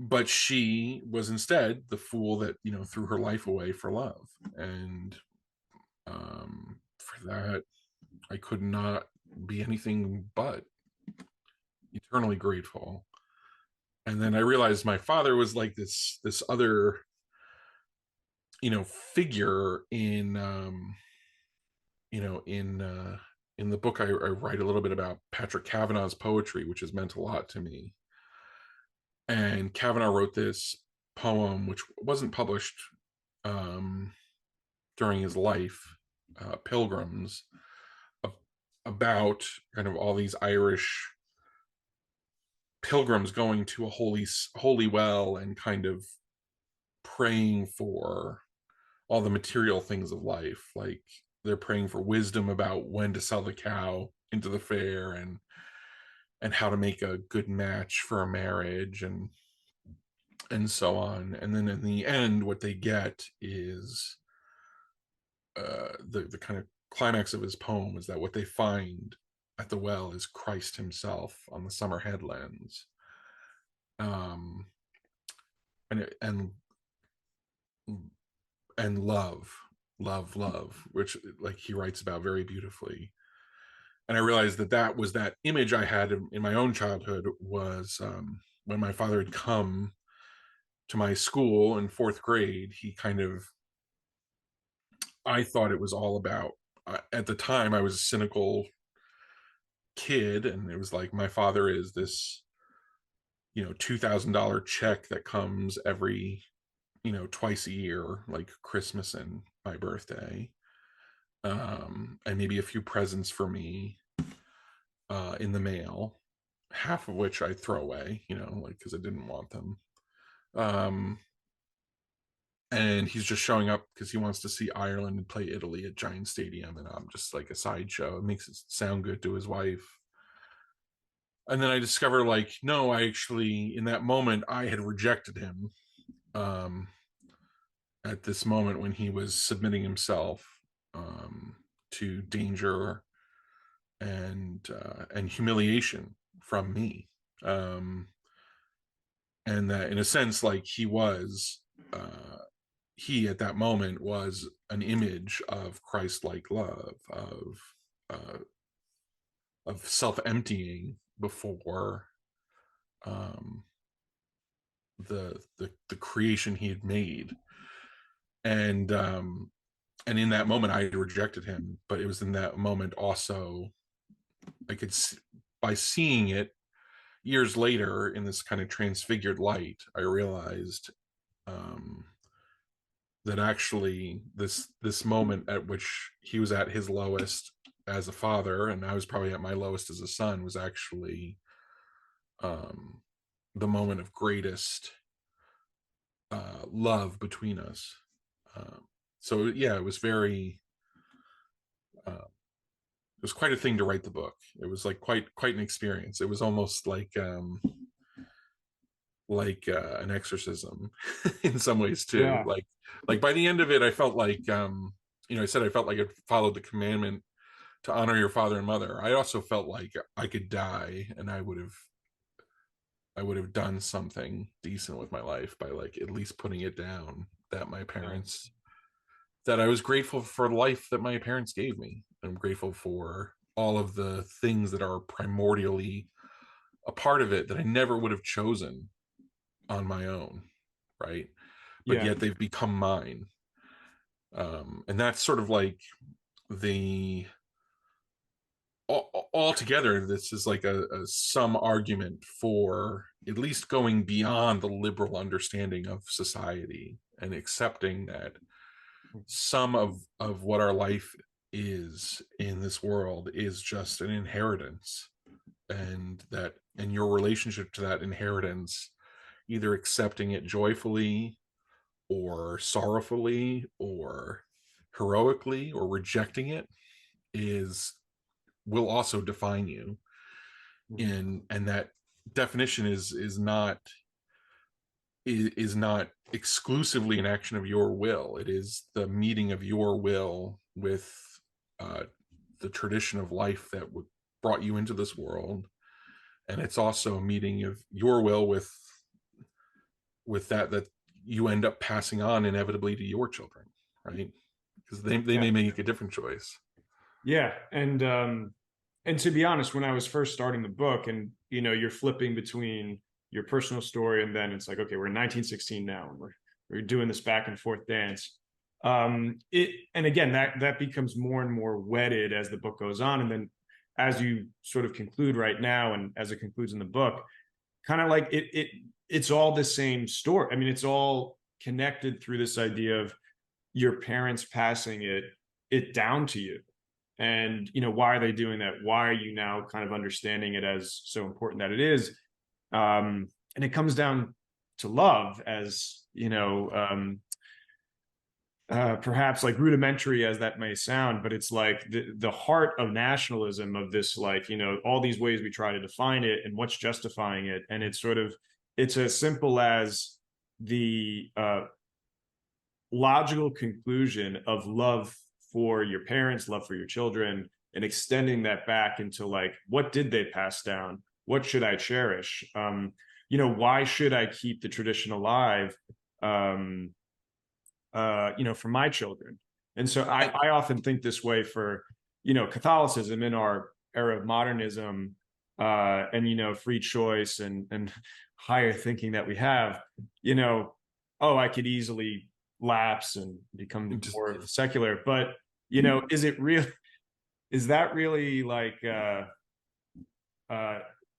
But she was instead the fool that, threw her life away for love. And for that, I could not be anything but eternally grateful. And then I realized my father was like this other, figure in, in the book. I write a little bit about Patrick Kavanagh's poetry, which has meant a lot to me. And Kavanagh wrote this poem, which wasn't published during his life, Pilgrims, about kind of all these Irish pilgrims going to a holy well and kind of praying for all the material things of life. Like, they're praying for wisdom about when to sell the cow into the fair, and how to make a good match for a marriage, and so on. And then in the end, what they get is the kind of climax of his poem is that what they find at the well is Christ himself on the summer headlands. And love, which, like, he writes about very beautifully. And I realized that was that image I had in my own childhood, was when my father had come to my school in 4th grade. I thought it was all about, at the time I was a cynical kid, and it was like, my father is this, $2,000 check that comes every, twice a year, like Christmas and my birthday, and maybe a few presents for me in the mail, half of which I throw away, like, because I didn't want them. And he's just showing up because he wants to see Ireland and play Italy at Giant Stadium, and I'm just like a sideshow. It makes it sound good to his wife. And then I discover, like, no, I actually, in that moment, I had rejected him. At this moment when he was submitting himself to danger and humiliation from me, and that, in a sense, like, he at that moment was an image of Christ-like love, of self-emptying before the creation he had made. And in that moment I had rejected him, but it was in that moment also I could see, by seeing it years later in this kind of transfigured light, I realized that actually this moment at which he was at his lowest as a father, and I was probably at my lowest as a son, was actually the moment of greatest love between us. So yeah, it was very it was quite a thing to write the book. It was like quite an experience. It was almost like an exorcism in some ways too. Yeah. Like by the end of it, I felt like I said I felt like I followed the commandment to honor your father and mother. I also felt like I could die and I would have done something decent with my life by like at least putting it down that my parents, that I was grateful for the life that my parents gave me. I'm grateful for all of the things that are primordially a part of it that I never would have chosen on my own, right? But Yeah. yet they've become mine. And that's sort of like the altogether, this is like a some argument for at least going beyond the liberal understanding of society and accepting that some of what our life is in this world is just an inheritance, and your relationship to that inheritance, either accepting it joyfully or sorrowfully or heroically or rejecting it, is will also define you. And that definition is not exclusively an action of your will. It is the meeting of your will with uh, the tradition of life that brought you into this world, and it's also a meeting of your will with that you end up passing on inevitably to your children, right? Because they Yeah. may make a different choice. Yeah. And to be honest, when I was first starting the book, and you're flipping between your personal story, and then it's like, okay, we're in 1916 now, and we're doing this back and forth dance. And again, that becomes more and more wedded as the book goes on, and then as you sort of conclude right now, and as it concludes in the book, kind of like it's all the same story. I mean, it's all connected through this idea of your parents passing it down to you. And why are they doing that? Why are you now kind of understanding it as so important that it is? And it comes down to love, as perhaps like rudimentary as that may sound, but it's like the heart of nationalism, of this, like all these ways we try to define it and what's justifying it. And it's as simple as the logical conclusion of love for your parents, love for your children, and extending that back into like, what did they pass down? What should I cherish? Why should I keep the tradition alive? For my children. And so I often think this way for, Catholicism in our era of modernism, and, free choice and higher thinking that we have, oh, I could easily lapse and become more secular. But, is that really like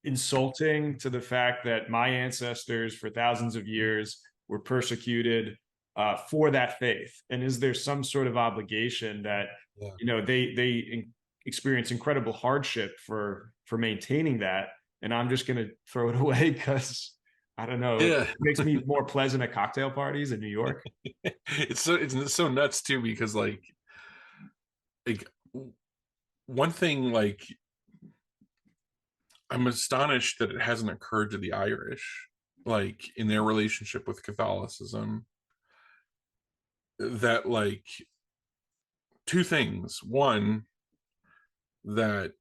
insulting to the fact that my ancestors for thousands of years were persecuted for that faith? And is there some sort of obligation that they experience incredible hardship for maintaining that, and I'm just going to throw it away because I don't know, it makes me more pleasant at cocktail parties in New York? It's so nuts too, because like one thing, like, I'm astonished that it hasn't occurred to the Irish, like in their relationship with Catholicism, that like two things. One, that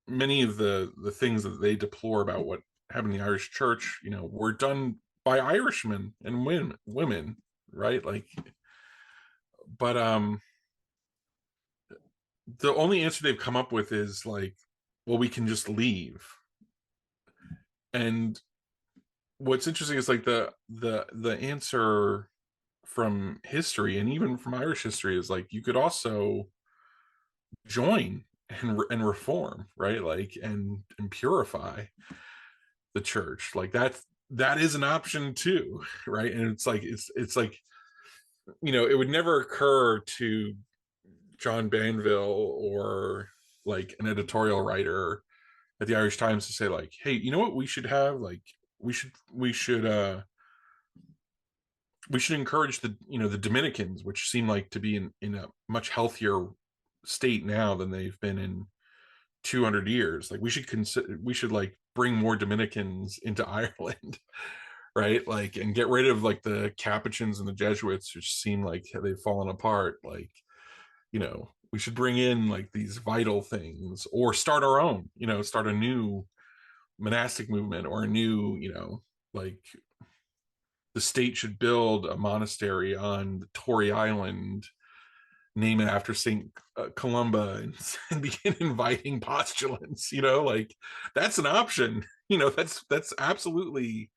many of the things that they deplore about what happened in the Irish church, were done by Irishmen and women, right? Like, but the only answer they've come up with is like, well, we can just leave. And what's interesting is like the answer from history, and even from Irish history, is like, you could also join and reform, right? Like, and purify the church. Like that is an option too, right? And it's like it would never occur to John Banville or like an editorial writer at the Irish Times to say like, hey, you know what we should have? Like we should encourage the, you know, the Dominicans, which seem like to be in a much healthier state now than they've been in 200 years. Like we should like bring more Dominicans into Ireland, right? Like, and get rid of like the Capuchins and the Jesuits, which seem like they've fallen apart. Like, you know, we should bring in like these vital things, or start our own, you know, start a new monastic movement, or a new, you know, like the state should build a monastery on the Tory Island, name it after Saint Columba, and begin inviting postulants. You know, like that's an option. You know, that's absolutely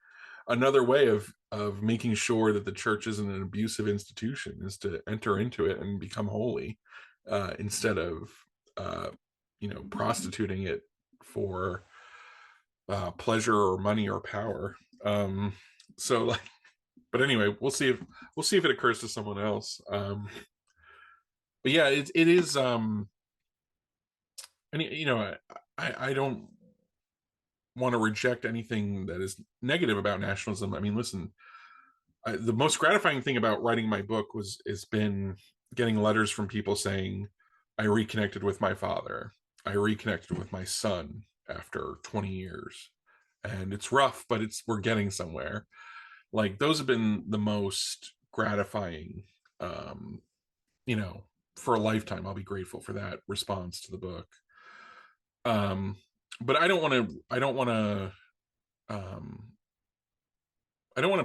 another way of making sure that the church isn't an abusive institution, is to enter into it and become holy, instead of you know, prostituting it for pleasure or money or power. So like, but anyway, we'll see if it occurs to someone else. But yeah, it is. And you know, I don't want to reject anything that is negative about nationalism. I mean, listen, the most gratifying thing about writing my book has been getting letters from people saying, I reconnected with my father, I reconnected with my son after 20 years, and it's rough, but we're getting somewhere. Like, those have been the most gratifying, you know, for a lifetime. I'll be grateful for that response to the book. But I don't want to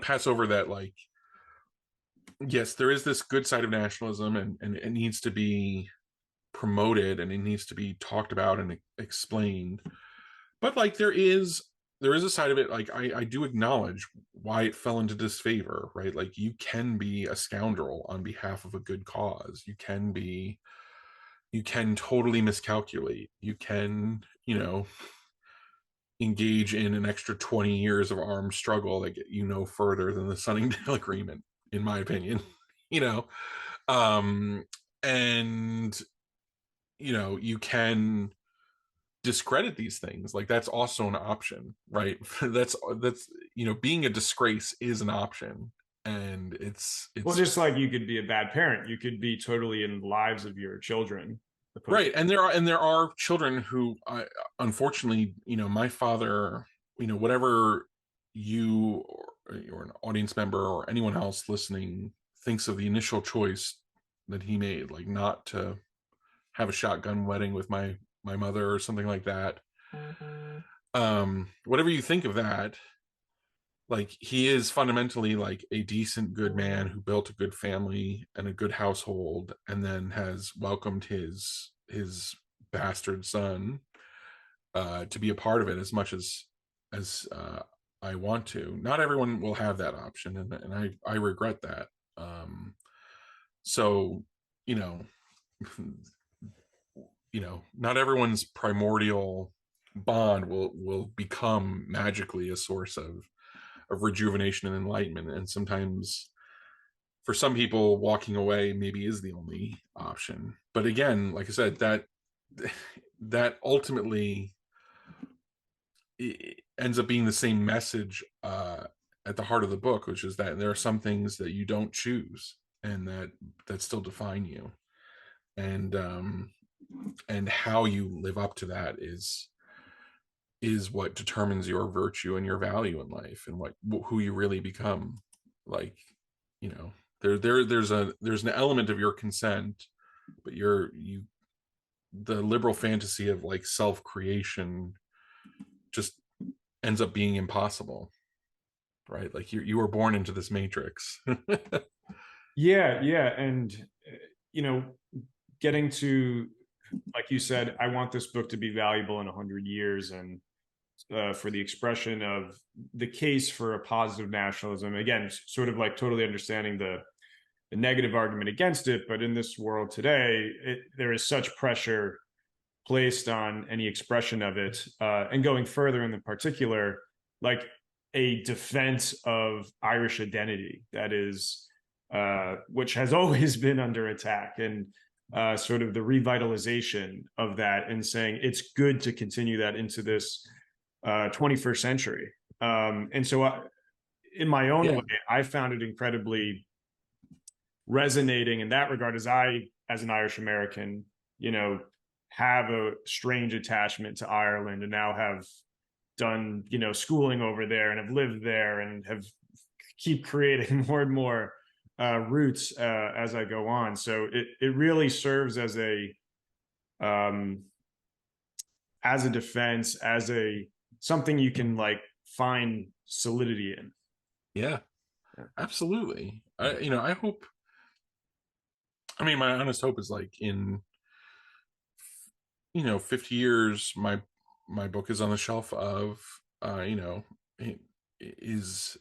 pass over that, like, yes, there is this good side of nationalism, and it needs to be promoted, and it needs to be talked about and explained. But like, there is a side of it, like, I do acknowledge why it fell into disfavor, right? Like, you can be a scoundrel on behalf of a good cause. You can totally miscalculate. You can, you know, engage in an extra 20 years of armed struggle that get you no further than the Sunningdale Agreement, in my opinion. You know, and you know, you can discredit these things. Like, that's also an option, right? that's you know, being a disgrace is an option. And it's Well, just like you could be a bad parent, you could be totally in the lives of your children. Right. And there are children who, unfortunately, you know, my father, you know, whatever you or an audience member or anyone else listening thinks of the initial choice that he made, like not to have a shotgun wedding with my mother or something like that. Whatever you think of that, like, he is fundamentally like a decent, good man who built a good family and a good household, and then has welcomed his bastard son to be a part of it as much as I want to. Not everyone will have that option, and I regret that. So, you know, you know, not everyone's primordial bond will become magically a source of rejuvenation and enlightenment. And sometimes, for some people, walking away maybe is the only option. But again, like I said, that ultimately ends up being the same message at the heart of the book, which is that there are some things that you don't choose, and that still define you. And how you live up to that is what determines your virtue and your value in life, and who you really become. Like, you know, there's an element of your consent, but the liberal fantasy of like self-creation just ends up being impossible, right? Like, you were born into this matrix. Yeah, and you know, getting to, like you said, I want this book to be valuable in 100 years, and for the expression of the case for a positive nationalism. Again, sort of like totally understanding the negative argument against it, but in this world today, there is such pressure placed on any expression of it, and going further in the particular, like a defense of Irish identity that is, which has always been under attack. And sort of the revitalization of that and saying it's good to continue that into this 21st century. And so in my own way, I found it incredibly resonating in that regard, as I, as an Irish American, have a strange attachment to Ireland and now have done, schooling over there and have lived there and have keep creating more and more roots as I go on. So it really serves as a defense, as a something you can like find solidity in. Yeah, absolutely. I hope. I mean, my honest hope is like in 50 years, my book is on the shelf of it is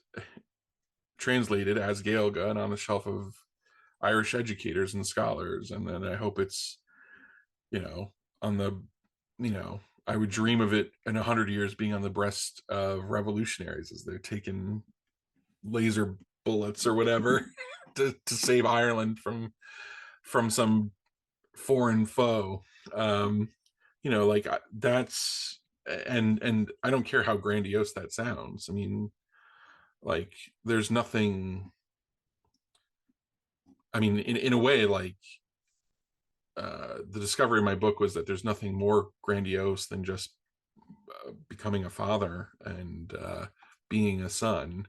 translated as Gaeilge and on the shelf of Irish educators and scholars, and then I hope it's on the I would dream of it in 100 years being on the breast of revolutionaries as they're taking laser bullets or whatever to save Ireland from some foreign foe. Like that's and I don't care how grandiose that sounds. I mean, like there's nothing. I mean, in a way, like the discovery of my book was that there's nothing more grandiose than just becoming a father and being a son.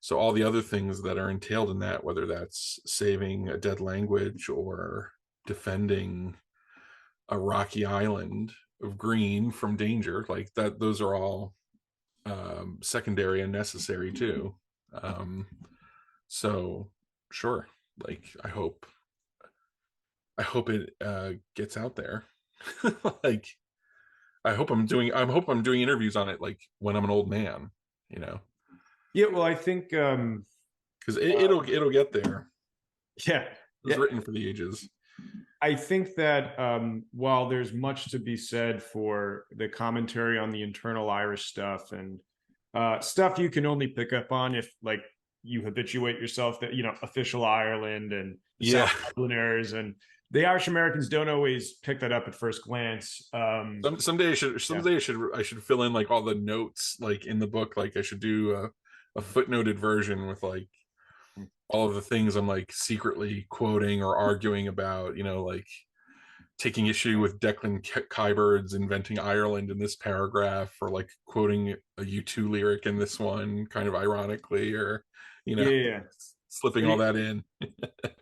So all the other things that are entailed in that, whether that's saving a dead language or defending a rocky island of green from danger, like that, those are all secondary and necessary too. So sure, like I hope it gets out there. Like I hope I'm doing interviews on it like when I'm an old man, Yeah, well, I think because it'll get there. Yeah, it's written for the ages. I think that while there's much to be said for the commentary on the internal Irish stuff and stuff you can only pick up on if like you habituate yourself that official Ireland and South Dubliners, and the Irish Americans don't always pick that up at first glance. Someday I should fill in like all the notes like in the book. Like I should do a footnoted version with like all of the things I'm like secretly quoting or arguing about, like taking issue with Declan Kybird's inventing Ireland in this paragraph, or like quoting a U2 lyric in this one kind of ironically, or slipping all that in.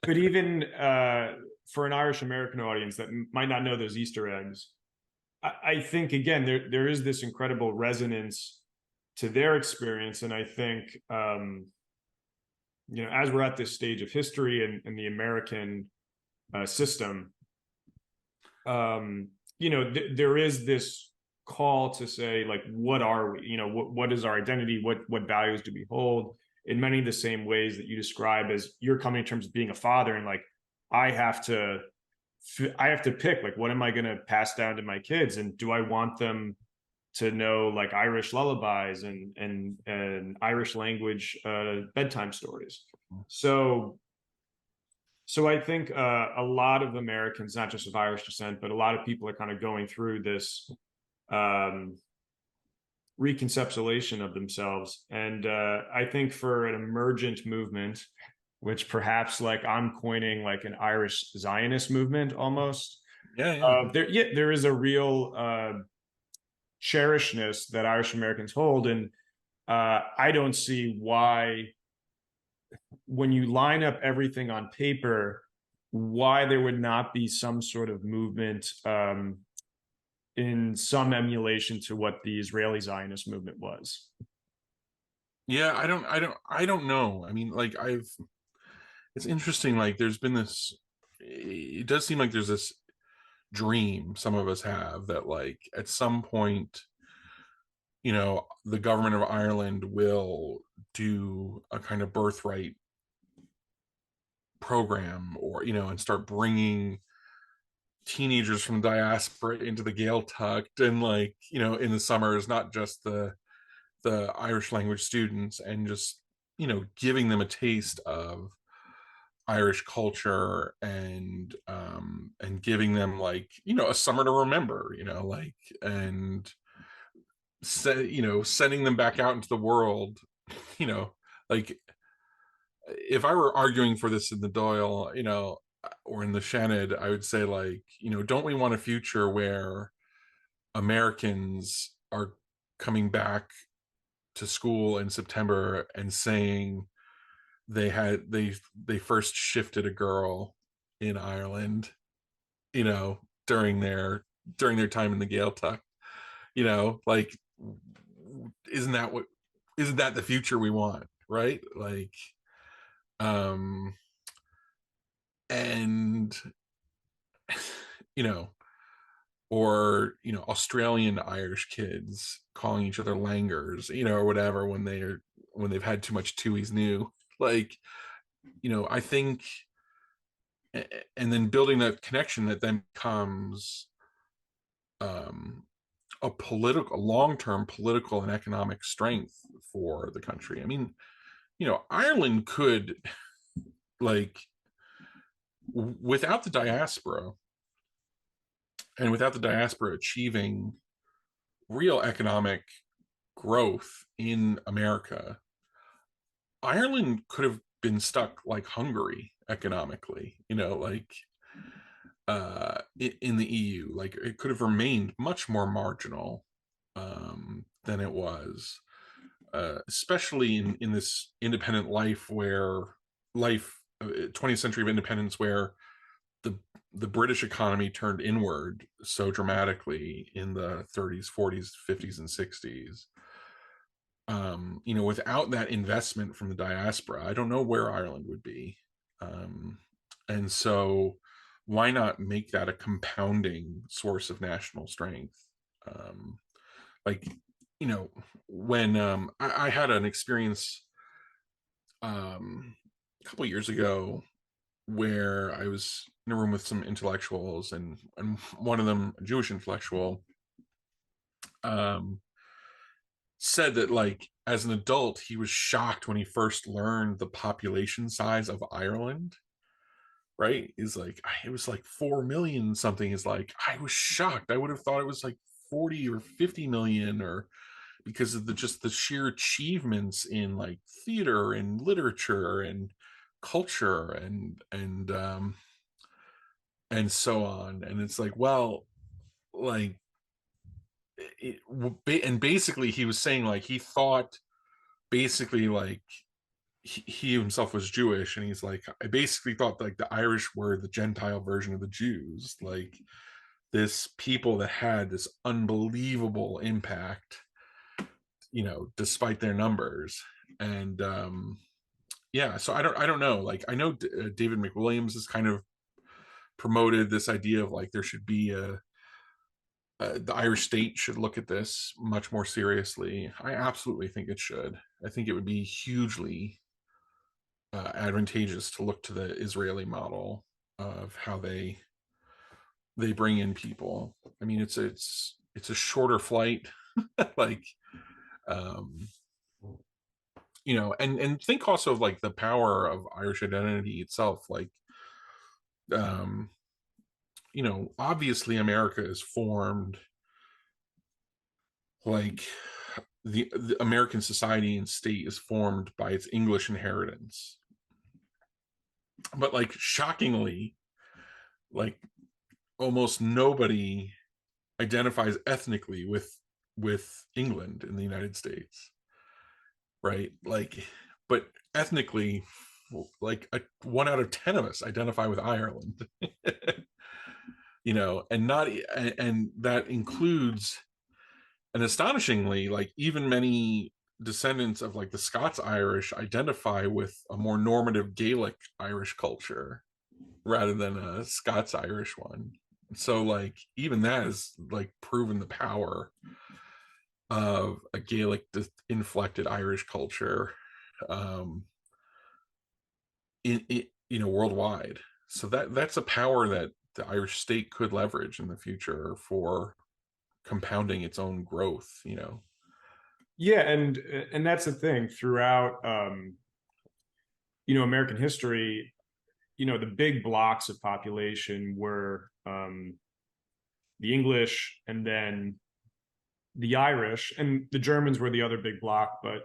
But even for an Irish American audience that might not know those Easter eggs, I think again there is this incredible resonance to their experience, and I think as we're at this stage of history and the American system, there is this call to say, like, what are we? What is our identity? What values do we hold? In many of the same ways that you describe as you're coming in terms of being a father, and like I have to pick, like, what am I going to pass down to my kids, and do I want them to know like Irish lullabies and Irish language bedtime stories? So I think a lot of Americans, not just of Irish descent, but a lot of people are kind of going through this reconceptualization of themselves. And I think for an emergent movement, which perhaps like I'm coining like an Irish Zionist movement almost, there is a real cherishness that Irish Americans hold. And I don't see why, when you line up everything on paper, why there would not be some sort of movement in some emulation to what the Israeli Zionist movement was. Yeah, I don't know. I mean, like it's interesting. Like there's been this, it does seem like there's this dream some of us have that like at some point, the government of Ireland will do a kind of birthright program, or and start bringing teenagers from diaspora into the Gaeltacht, and like in the summers, not just the Irish language students, and just giving them a taste of Irish culture, and giving them, like, a summer to remember, like, and sending them back out into the world, you know like, if I were arguing for this in the Doyle, or in the Shannon, I would say, like, don't we want a future where Americans are coming back to school in September and saying they first shifted a girl in Ireland, during their time in the Gaeltacht, like, isn't that what isn't that the future we want, right? Like, um and you know or Australian Irish kids calling each other langers, or whatever, when they've had too much Tui's new, like, I think, and then building that connection that then becomes, um a long-term political and economic strength for the country. I mean, Ireland could, like, without the diaspora, and without the diaspora achieving real economic growth in America, Ireland could have been stuck like Hungary economically, like, in the EU. Like, it could have remained much more marginal, than it was, especially in this independent life 20th century of independence, where the British economy turned inward so dramatically in the 30s, 40s, 50s, and 60s. Without that investment from the diaspora, I don't know where Ireland would be. And so, why not make that a compounding source of national strength? Like, when I had an experience, a couple years ago, where I was in a room with some intellectuals, and one of them, a Jewish intellectual, said that, like, as an adult, he was shocked when he first learned the population size of Ireland. Right? Is like, it was like 4 million something. Is like, I was shocked. I would have thought it was like 40 or 50 million, or because of the sheer achievements in, like, theater and literature and culture, and so on. And it's like, well, like, and basically he was saying, like, he thought, basically, like, he himself was Jewish, and he's like, I basically thought, like, the Irish were the Gentile version of the Jews, like, this people that had this unbelievable impact, despite their numbers. And yeah, so I don't know. Like, I know David McWilliams has kind of promoted this idea of, like, there should be the Irish state should look at this much more seriously. I absolutely think it should. I think it would be hugely advantageous to look to the Israeli model of how they bring in people. I mean, it's a shorter flight, like, um, and think also of, like, the power of Irish identity itself. Like, um, obviously America is formed, like, the American society and state is formed by its English inheritance. But, like, shockingly, like, almost nobody identifies ethnically with England in the United States, right? Like, but ethnically, like, 1 out of 10 of us identify with Ireland. And not, and that includes, and astonishingly, like, even many descendants of, like, the Scots Irish identify with a more normative Gaelic Irish culture rather than a Scots Irish one. So, like, even that is, like, proven the power of a Gaelic inflected Irish culture, worldwide. So that's a power that the Irish state could leverage in the future for compounding its own growth. Yeah, and that's the thing throughout American history. the big blocks of population were the English, and then the Irish, and the Germans were the other big block, but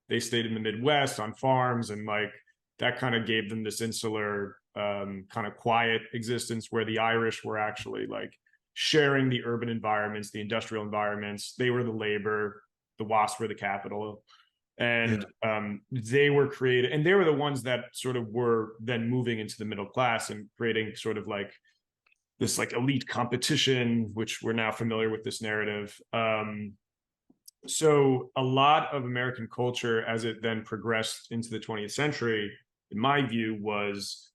they stayed in the Midwest on farms, and like that kind of gave them this insular kind of quiet existence, where the Irish were actually like sharing the urban environments, the industrial environments. They were the labor, the WASP were the capital. And they were created, and they were the ones that sort of were then moving into the middle class and creating sort of like this like elite competition, which we're now familiar with this narrative. So a lot of American culture, as it then progressed into the 20th century, in my view, was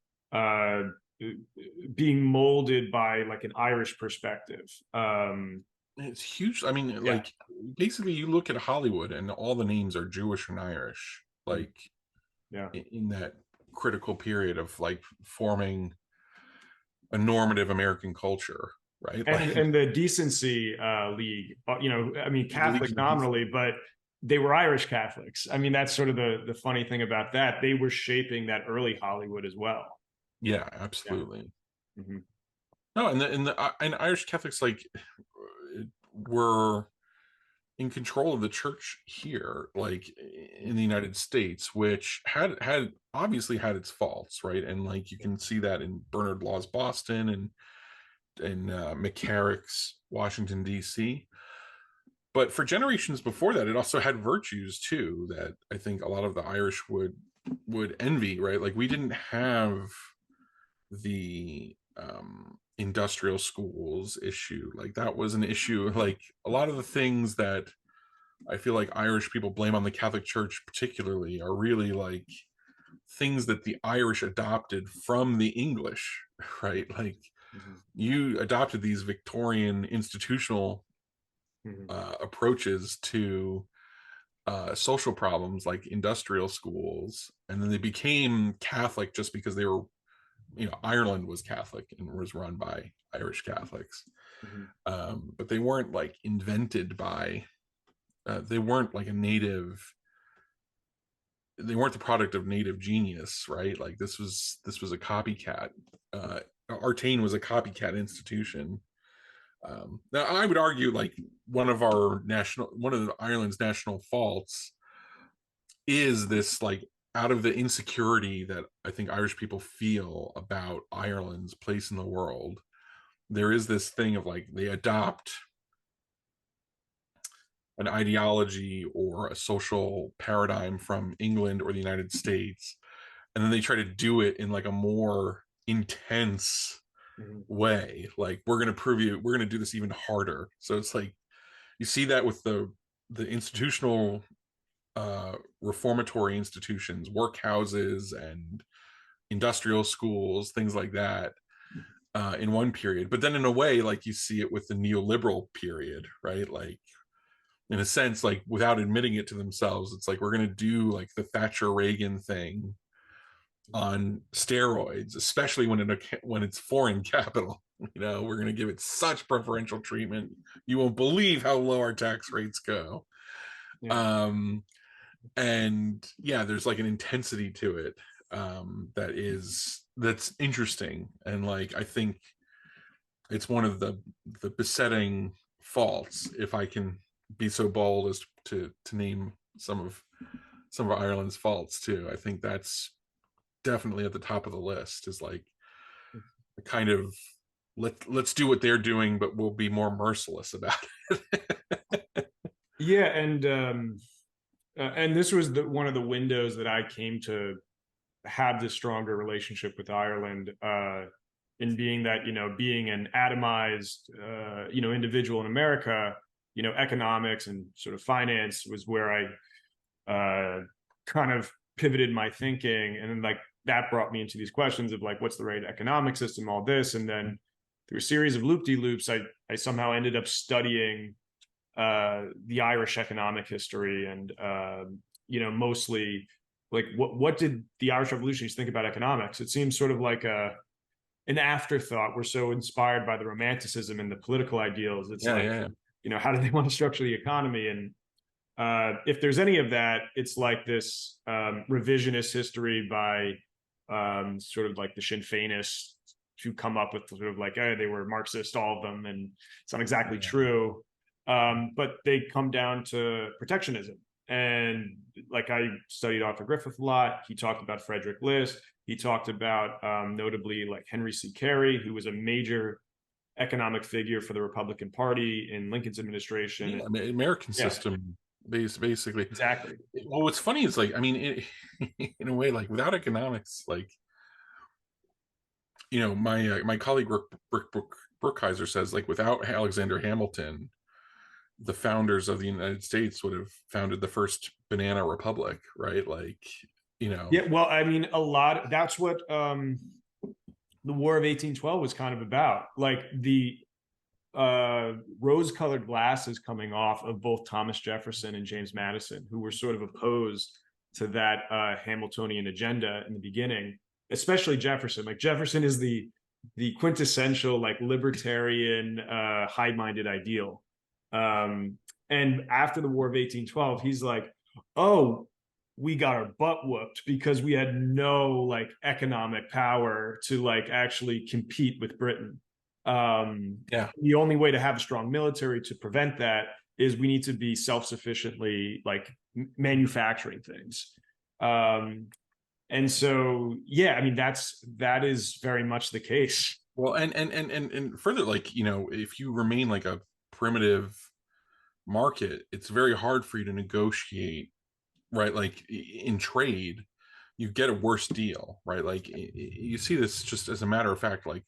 being molded by like an Irish perspective. It's huge. I mean, like basically you look at Hollywood and all the names are Jewish and Irish, like in that critical period of like forming a normative American culture, right? And the Decency League, I mean, Catholic nominally, but they were Irish Catholics. I mean, that's sort of the funny thing about that. They were shaping that early Hollywood as well. Yeah, absolutely. Yeah. Mm-hmm. No, and Irish Catholics like were in control of the church here, like in the United States, which had obviously had its faults, right? And like you can see that in Bernard Law's Boston and McCarrick's Washington D.C. But for generations before that, it also had virtues too that I think a lot of the Irish would envy, right? Like we didn't have the industrial schools issue. Like that was an issue. Like a lot of the things that I feel like Irish people blame on the Catholic Church particularly are really like things that the Irish adopted from the English, right? Like you adopted these Victorian institutional approaches to social problems like industrial schools, and then they became Catholic just because they were, Ireland was Catholic and was run by Irish Catholics. But they weren't like invented by they weren't like they weren't the product of native genius, right? Like this was a copycat. Artane was a copycat institution. Now I would argue like one of Ireland's national faults is this like out of the insecurity that I think Irish people feel about Ireland's place in the world, there is this thing of like they adopt an ideology or a social paradigm from England or the United States, and then they try to do it in like a more intense way. Like we're going to do this even harder. So it's like you see that with the institutional reformatory institutions, workhouses and industrial schools, things like that, in one period. But then in a way, like you see it with the neoliberal period, right? Like in a sense, like without admitting it to themselves, it's like we're going to do like the Thatcher Reagan thing on steroids, especially when it's foreign capital. We're going to give it such preferential treatment. You won't believe how low our tax rates go. And yeah, there's like an intensity to it that's interesting, and like I think it's one of the besetting faults, if I can be so bold as to name some of Ireland's faults too. I think that's definitely at the top of the list, is like a kind of let's do what they're doing, but we'll be more merciless about it. Yeah, and this was one of the windows that I came to have this stronger relationship with Ireland, in being that, being an atomized, individual in America, economics and sort of finance was where I kind of pivoted my thinking. And then like that brought me into these questions of like, what's the right economic system, all this. And then through a series of loop-de-loops, I somehow ended up studying the Irish economic history, and mostly like what did the Irish revolutionaries think about economics? It seems sort of like an afterthought. We're so inspired by the romanticism and the political ideals. It's how do they want to structure the economy? And if there's any of that, it's like this revisionist history by sort of like the Sinn Féinists to come up with sort of like, oh, they were Marxist, all of them, and it's not exactly true. But they come down to protectionism. And like, I studied Arthur Griffith a lot. He talked about Frederick List. He talked about notably like Henry C. Carey, who was a major economic figure for the Republican Party in Lincoln's administration. Yeah, American system, basically. Exactly. Well, what's funny is like, I mean, in a way, like without economics, like, you know, my colleague Brookhiser says, like, without Alexander Hamilton, the founders of the United States would have founded the first banana republic, right? Like, you know. Yeah, well, I mean, that's what the War of 1812 was kind of about. Like the rose-colored glasses coming off of both Thomas Jefferson and James Madison, who were sort of opposed to that Hamiltonian agenda in the beginning, especially Jefferson. Like Jefferson is the quintessential like libertarian, high-minded ideal. And after the War of 1812, he's like, oh, we got our butt whooped because we had no like economic power to like actually compete with Britain. The only way to have a strong military to prevent that is we need to be self-sufficiently like manufacturing things. And so, yeah, I mean, that is very much the case. Well, and further, like, you know, if you remain like a primitive market, it's very hard for you to negotiate, right? Like in trade, you get a worse deal, right? Like you see this just as a matter of fact, like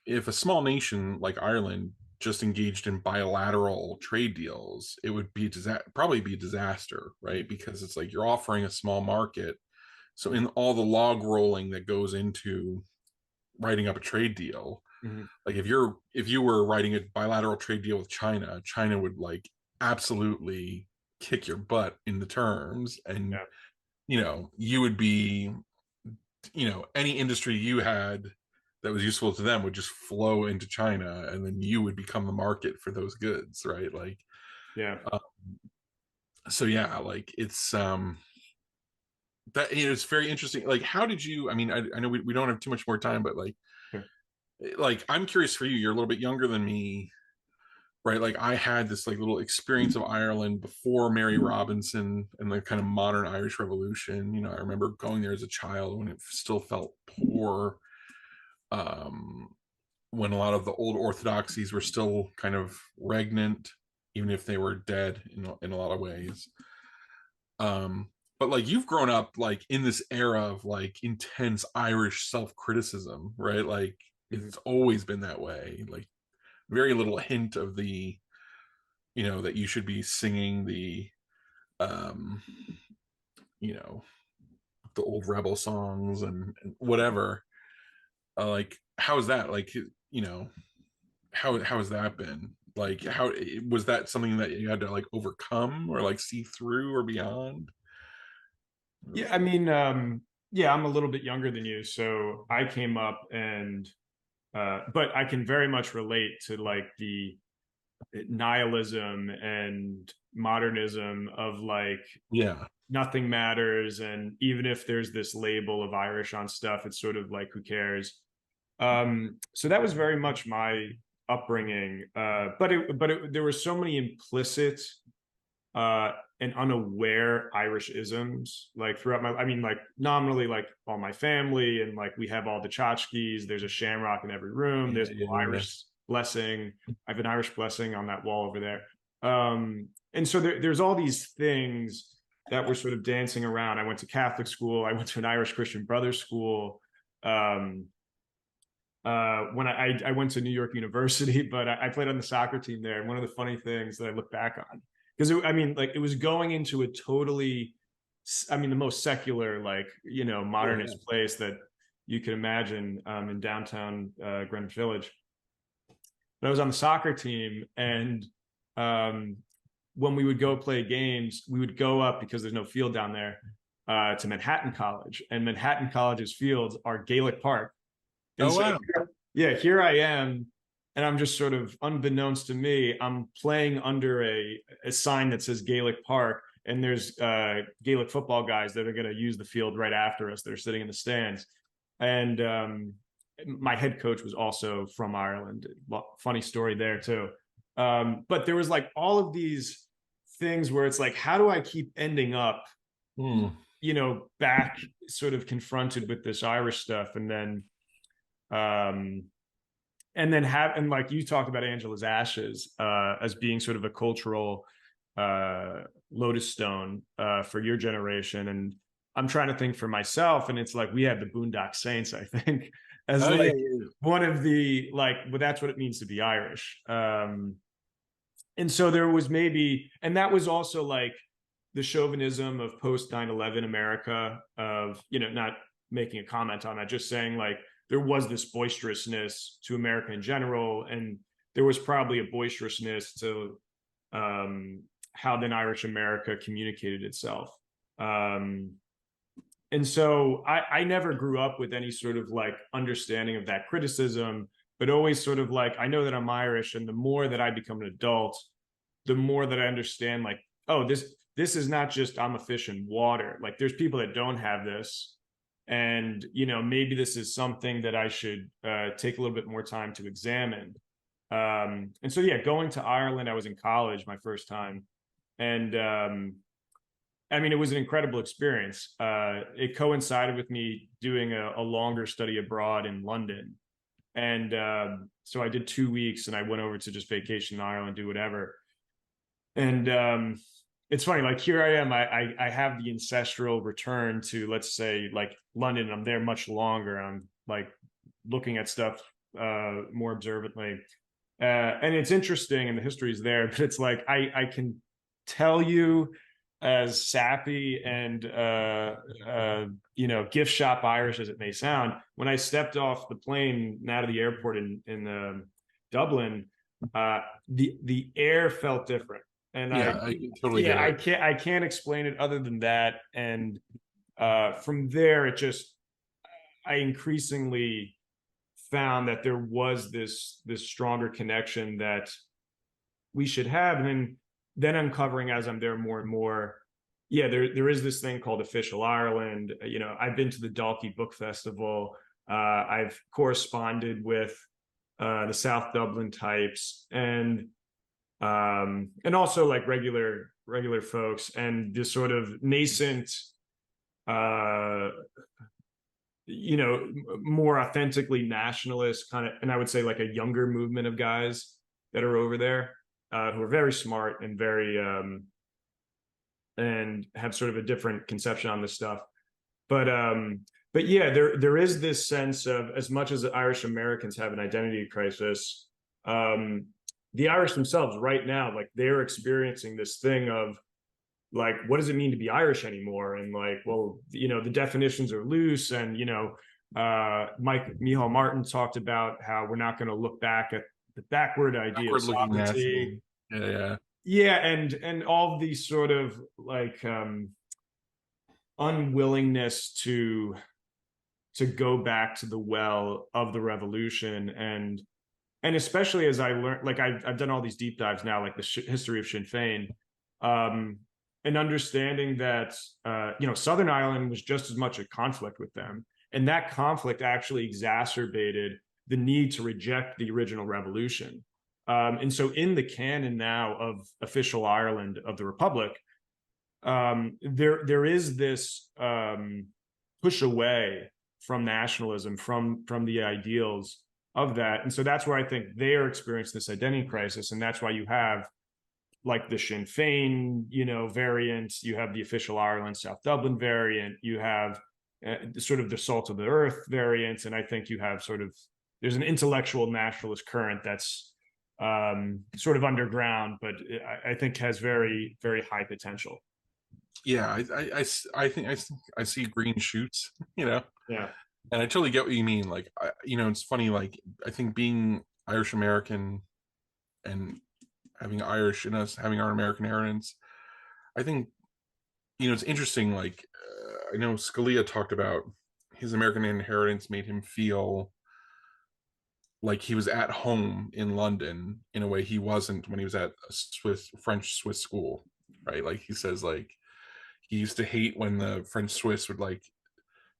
if a small nation like Ireland just engaged in bilateral trade deals, it would be probably be a disaster, right? Because it's like you're offering a small market. So in all the log rolling that goes into writing up a trade deal, like if you were writing a bilateral trade deal with China, China would like absolutely kick your butt in the terms, and you know, you would be, you know, any industry you had that was useful to them would just flow into China, and then you would become the market for those goods, right? Like, so yeah, like it's that, you know, it's very interesting. Like, how did you? I mean, I know we don't have too much more time, but like I'm curious for you. You're a little bit younger than me, right? Like I had this like little experience of Ireland before Mary Robinson and the kind of modern Irish Revolution. You know, I remember going there as a child when it still felt poor, when a lot of the old orthodoxies were still kind of regnant, even if they were dead in a lot of ways. But like you've grown up like in this era of like intense Irish self-criticism, right? Like it's always been that way. Like very little hint of the, you know, that you should be singing the you know, the old rebel songs and whatever. Like how is that, like, you know, how has that been, like, how was that something that you had to like overcome or like see through or beyond? Yeah, I mean, yeah, I'm a little bit younger than you, so I came up and but I can very much relate to like the nihilism and modernism of like, nothing matters, and even if there's this label of Irish on stuff, it's sort of like, who cares? So that was very much my upbringing, but there were so many implicit and unaware Irish isms like throughout my, I mean, like nominally like all my family, and like we have all the tchotchkes, there's a shamrock in every room, there's an Irish blessing, I have an Irish blessing on that wall over there. And so there's all these things that were sort of dancing around. I went to Catholic school, I went to an Irish Christian Brothers school. When I went to New York University, but I played on the soccer team there. And one of the funny things that I look back on, because I mean, like it was going into a totally, I mean, the most secular, like, you know, modernist place that you could imagine, in downtown Greenwich Village. But I was on the soccer team, and when we would go play games, we would go up, because there's no field down there, to Manhattan College, and Manhattan College's fields are Gaelic Park. And so, yeah, here I am, and I'm just sort of, unbeknownst to me, I'm playing under a sign that says Gaelic Park, and there's Gaelic football guys that are going to use the field right after us. They're sitting in the stands. And my head coach was also from Ireland. Funny story there too. But there was like all of these things where it's like, how do I keep ending up, you know, back sort of confronted with this Irish stuff, and then and like you talked about Angela's Ashes as being sort of a cultural lodestone for your generation. And I'm trying to think for myself, and it's like we have the Boondock Saints, I think, as one of the, like, well, that's what it means to be Irish. And so there was maybe, and that was also like the chauvinism of post 9/11 America, of, you know, not making a comment on that, just saying like there was this boisterousness to America in general, and there was probably a boisterousness to how then Irish America communicated itself. And so I never grew up with any sort of like understanding of that criticism, but always sort of like, I know that I'm Irish, and the more that I become an adult, the more that I understand, like, oh, this is not just I'm a fish in water. Like, there's people that don't have this, and, you know, maybe this is something that I should take a little bit more time to examine. And so, yeah, going to Ireland, I was in college my first time, and I mean, it was an incredible experience. It coincided with me doing a longer study abroad in London. And so I did 2 weeks, and I went over to just vacation in Ireland, do whatever. And it's funny, like, here I am, I have the ancestral return to, let's say, like London. I'm there much longer. I'm like looking at stuff more observantly. And it's interesting, and the history is there, but it's like, I can tell you, as sappy and you know, gift shop Irish as it may sound, when I stepped off the plane and out of the airport in Dublin, the air felt different. And I totally get it. I can't explain it other than that. And from there, it just, I increasingly found that there was this stronger connection that we should have. And then uncovering, as I'm there more and more, yeah, there is this thing called Official Ireland. You know, I've been to the Dalkey Book Festival. I've corresponded with the South Dublin types, and also like regular folks, and this sort of nascent, you know, more authentically nationalist kind of, and I would say like a younger movement of guys that are over there, who are very smart and very and have sort of a different conception on this stuff. But yeah, there is this sense of, as much as the Irish Americans have an identity crisis, the Irish themselves right now, like, they're experiencing this thing of like, what does it mean to be Irish anymore? And like, well, you know, the definitions are loose, and, you know, Micheál Martin talked about how we're not going to look back at the backward idea of sovereignty. Yeah, and all these sort of like unwillingness to go back to the well of the revolution, and especially as I learned, like, I've done all these deep dives now, like the history of Sinn Féin, and understanding that you know, Southern Ireland was just as much a conflict with them, and that conflict actually exacerbated the need to reject the original revolution. And so in the canon now of Official Ireland of the Republic, there is this push away from nationalism, from the ideals of that. And so that's where I think they're experiencing this identity crisis. And that's why you have like the Sinn Féin, you know, variant, you have the Official Ireland South Dublin variant, you have sort of the Salt of the Earth variant. And I think you have sort of, there's an intellectual nationalist current that's sort of underground, but I think has very, very high potential. Yeah, I think I see green shoots, you know. Yeah, and I totally get what you mean. Like, you know, it's funny. Like, I think being Irish American and having Irish in us, having our American inheritance, I think, you know, it's interesting. Like, I know Scalia talked about his American inheritance made him feel like he was at home in London in a way he wasn't when he was at a French Swiss school. right? Like he says, like he used to hate when the French Swiss would like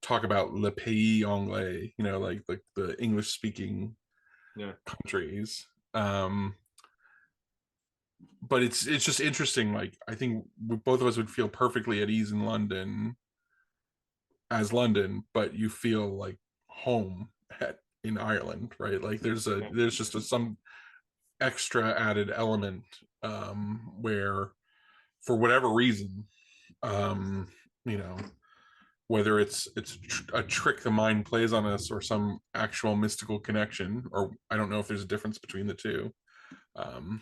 talk about le pays anglais, you know, like the English speaking Yeah. countries. But it's just interesting. Like I think both of us would feel perfectly at ease in London as London, but you feel like home in Ireland, right? Like Yeah. there's just some extra added element where for whatever reason, um, you know, whether it's a trick the mind plays on us or some actual mystical connection, or I don't know if there's a difference between the two. Um,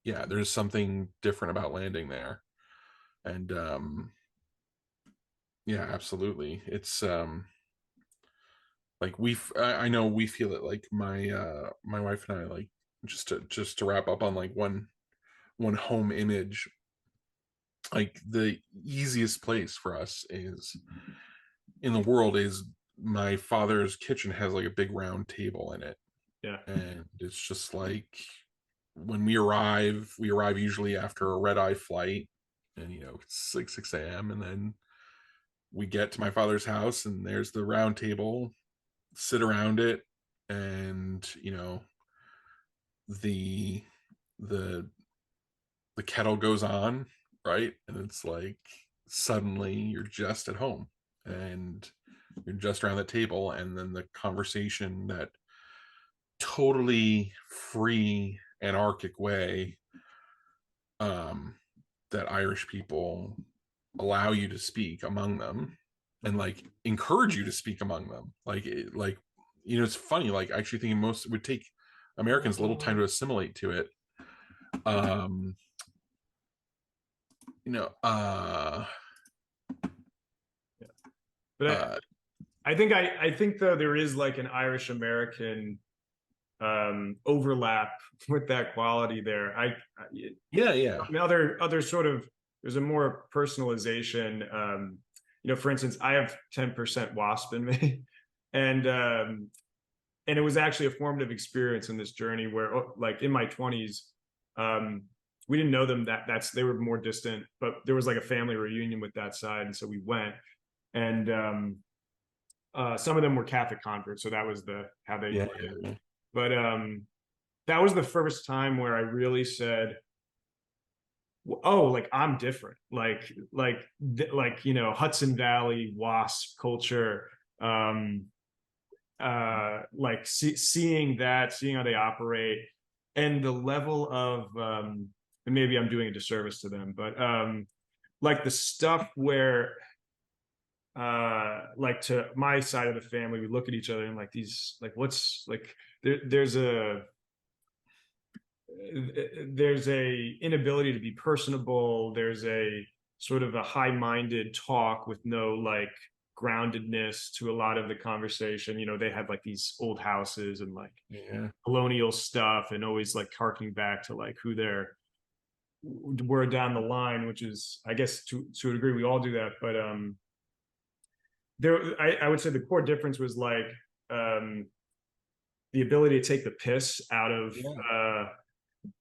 yeah, there's something different about landing there, and yeah, absolutely. It's like I know we feel it. Like my wife and I, like just to wrap up on like one home image, like the easiest place for us is in the world is my father's kitchen has like a big round table in it, Yeah. and it's just like when we arrive usually after a red eye flight, and you know it's like 6 a.m. and then we get to my father's house and there's the round table, sit around it, and you know the the the kettle goes on, right? And it's like suddenly you're just at home and you're just around the table, and then the conversation, that totally free anarchic way um that Irish people allow you to speak among them and like encourage you to speak among them, like you know, it's funny, like I actually think most it would take Americans a little time to assimilate to it. um you know Yeah. But uh I think though there is like an Irish American overlap with that quality there. yeah, yeah, I mean, other sort of there's a more personalization. You know, for instance, I have 10% WASP in me, and and it was actually a formative experience in this journey where, like in my 20s, um, we didn't know them they were more distant, but there was like a family reunion with that side, and so we went, and some of them were Catholic converts, so that was the how they yeah, played it. yeah, But that was the first time where I really said, oh, like I'm different, like you know, Hudson Valley WASP culture, like seeing that, seeing how they operate, and the level of and maybe I'm doing a disservice to them, but like the stuff where like to my side of the family, we look at each other and like these, like what's like there's a inability to be personable. There's a sort of a high-minded talk with no like groundedness to a lot of the conversation. You know, they had like these old houses and like yeah. colonial stuff, and always like harking back to like who they're were down the line, which is, I guess, to a degree we all do that. But I would say the core difference was like um the ability to take the piss Yeah.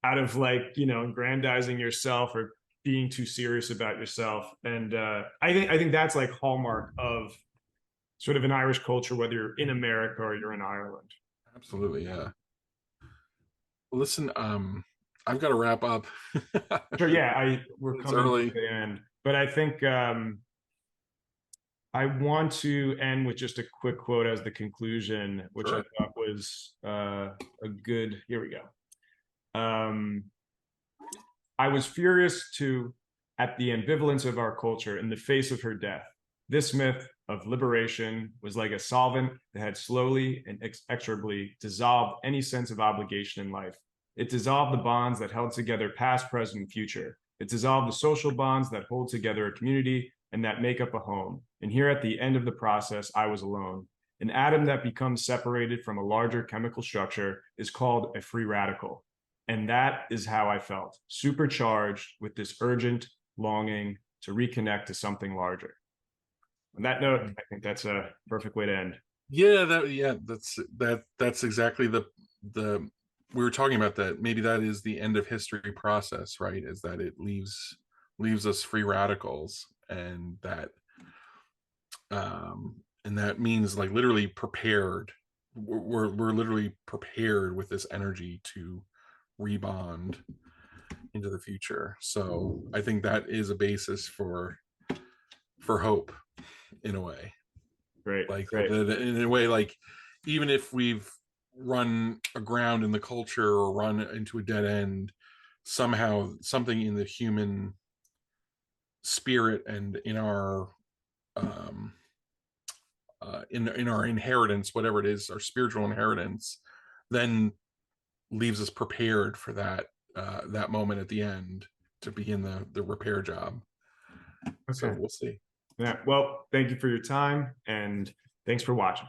out of like, you know, aggrandizing yourself or being too serious about yourself. And I think that's like hallmark of sort of an Irish culture, whether you're in America or you're in Ireland. Absolutely, yeah. Listen, I've got to wrap up. Sure, yeah, I we're It's coming to early. the end, but I think I want to end with just a quick quote as the conclusion, which I Sure. thought was a good. Here we go. I was furious too at the ambivalence of our culture in the face of her death. This myth of liberation was like a solvent that had slowly and inexorably dissolved any sense of obligation in life. It dissolved the bonds that held together past, present, and future. It dissolved the social bonds that hold together a community and that make up a home. And here at the end of the process, I was alone. An atom that becomes separated from a larger chemical structure is called a free radical. And that is how I felt, supercharged with this urgent longing to reconnect to something larger. On that note, I think that's a perfect way to end. That's exactly the we were talking about that. Maybe that is the end of history process, right? Is that it leaves leaves us free radicals, and that means like literally prepared. We're literally prepared with this energy to rebond into the future. So I think that is a basis for hope, in a way. Great. Like Great. in a way, like even if we've run aground in the culture or run into a dead end, somehow something in the human spirit and in our in our inheritance, whatever it is, our spiritual inheritance, then leaves us prepared for that moment at the end to begin the repair job. Okay. So we'll see. Yeah. Well, thank you for your time, and thanks for watching.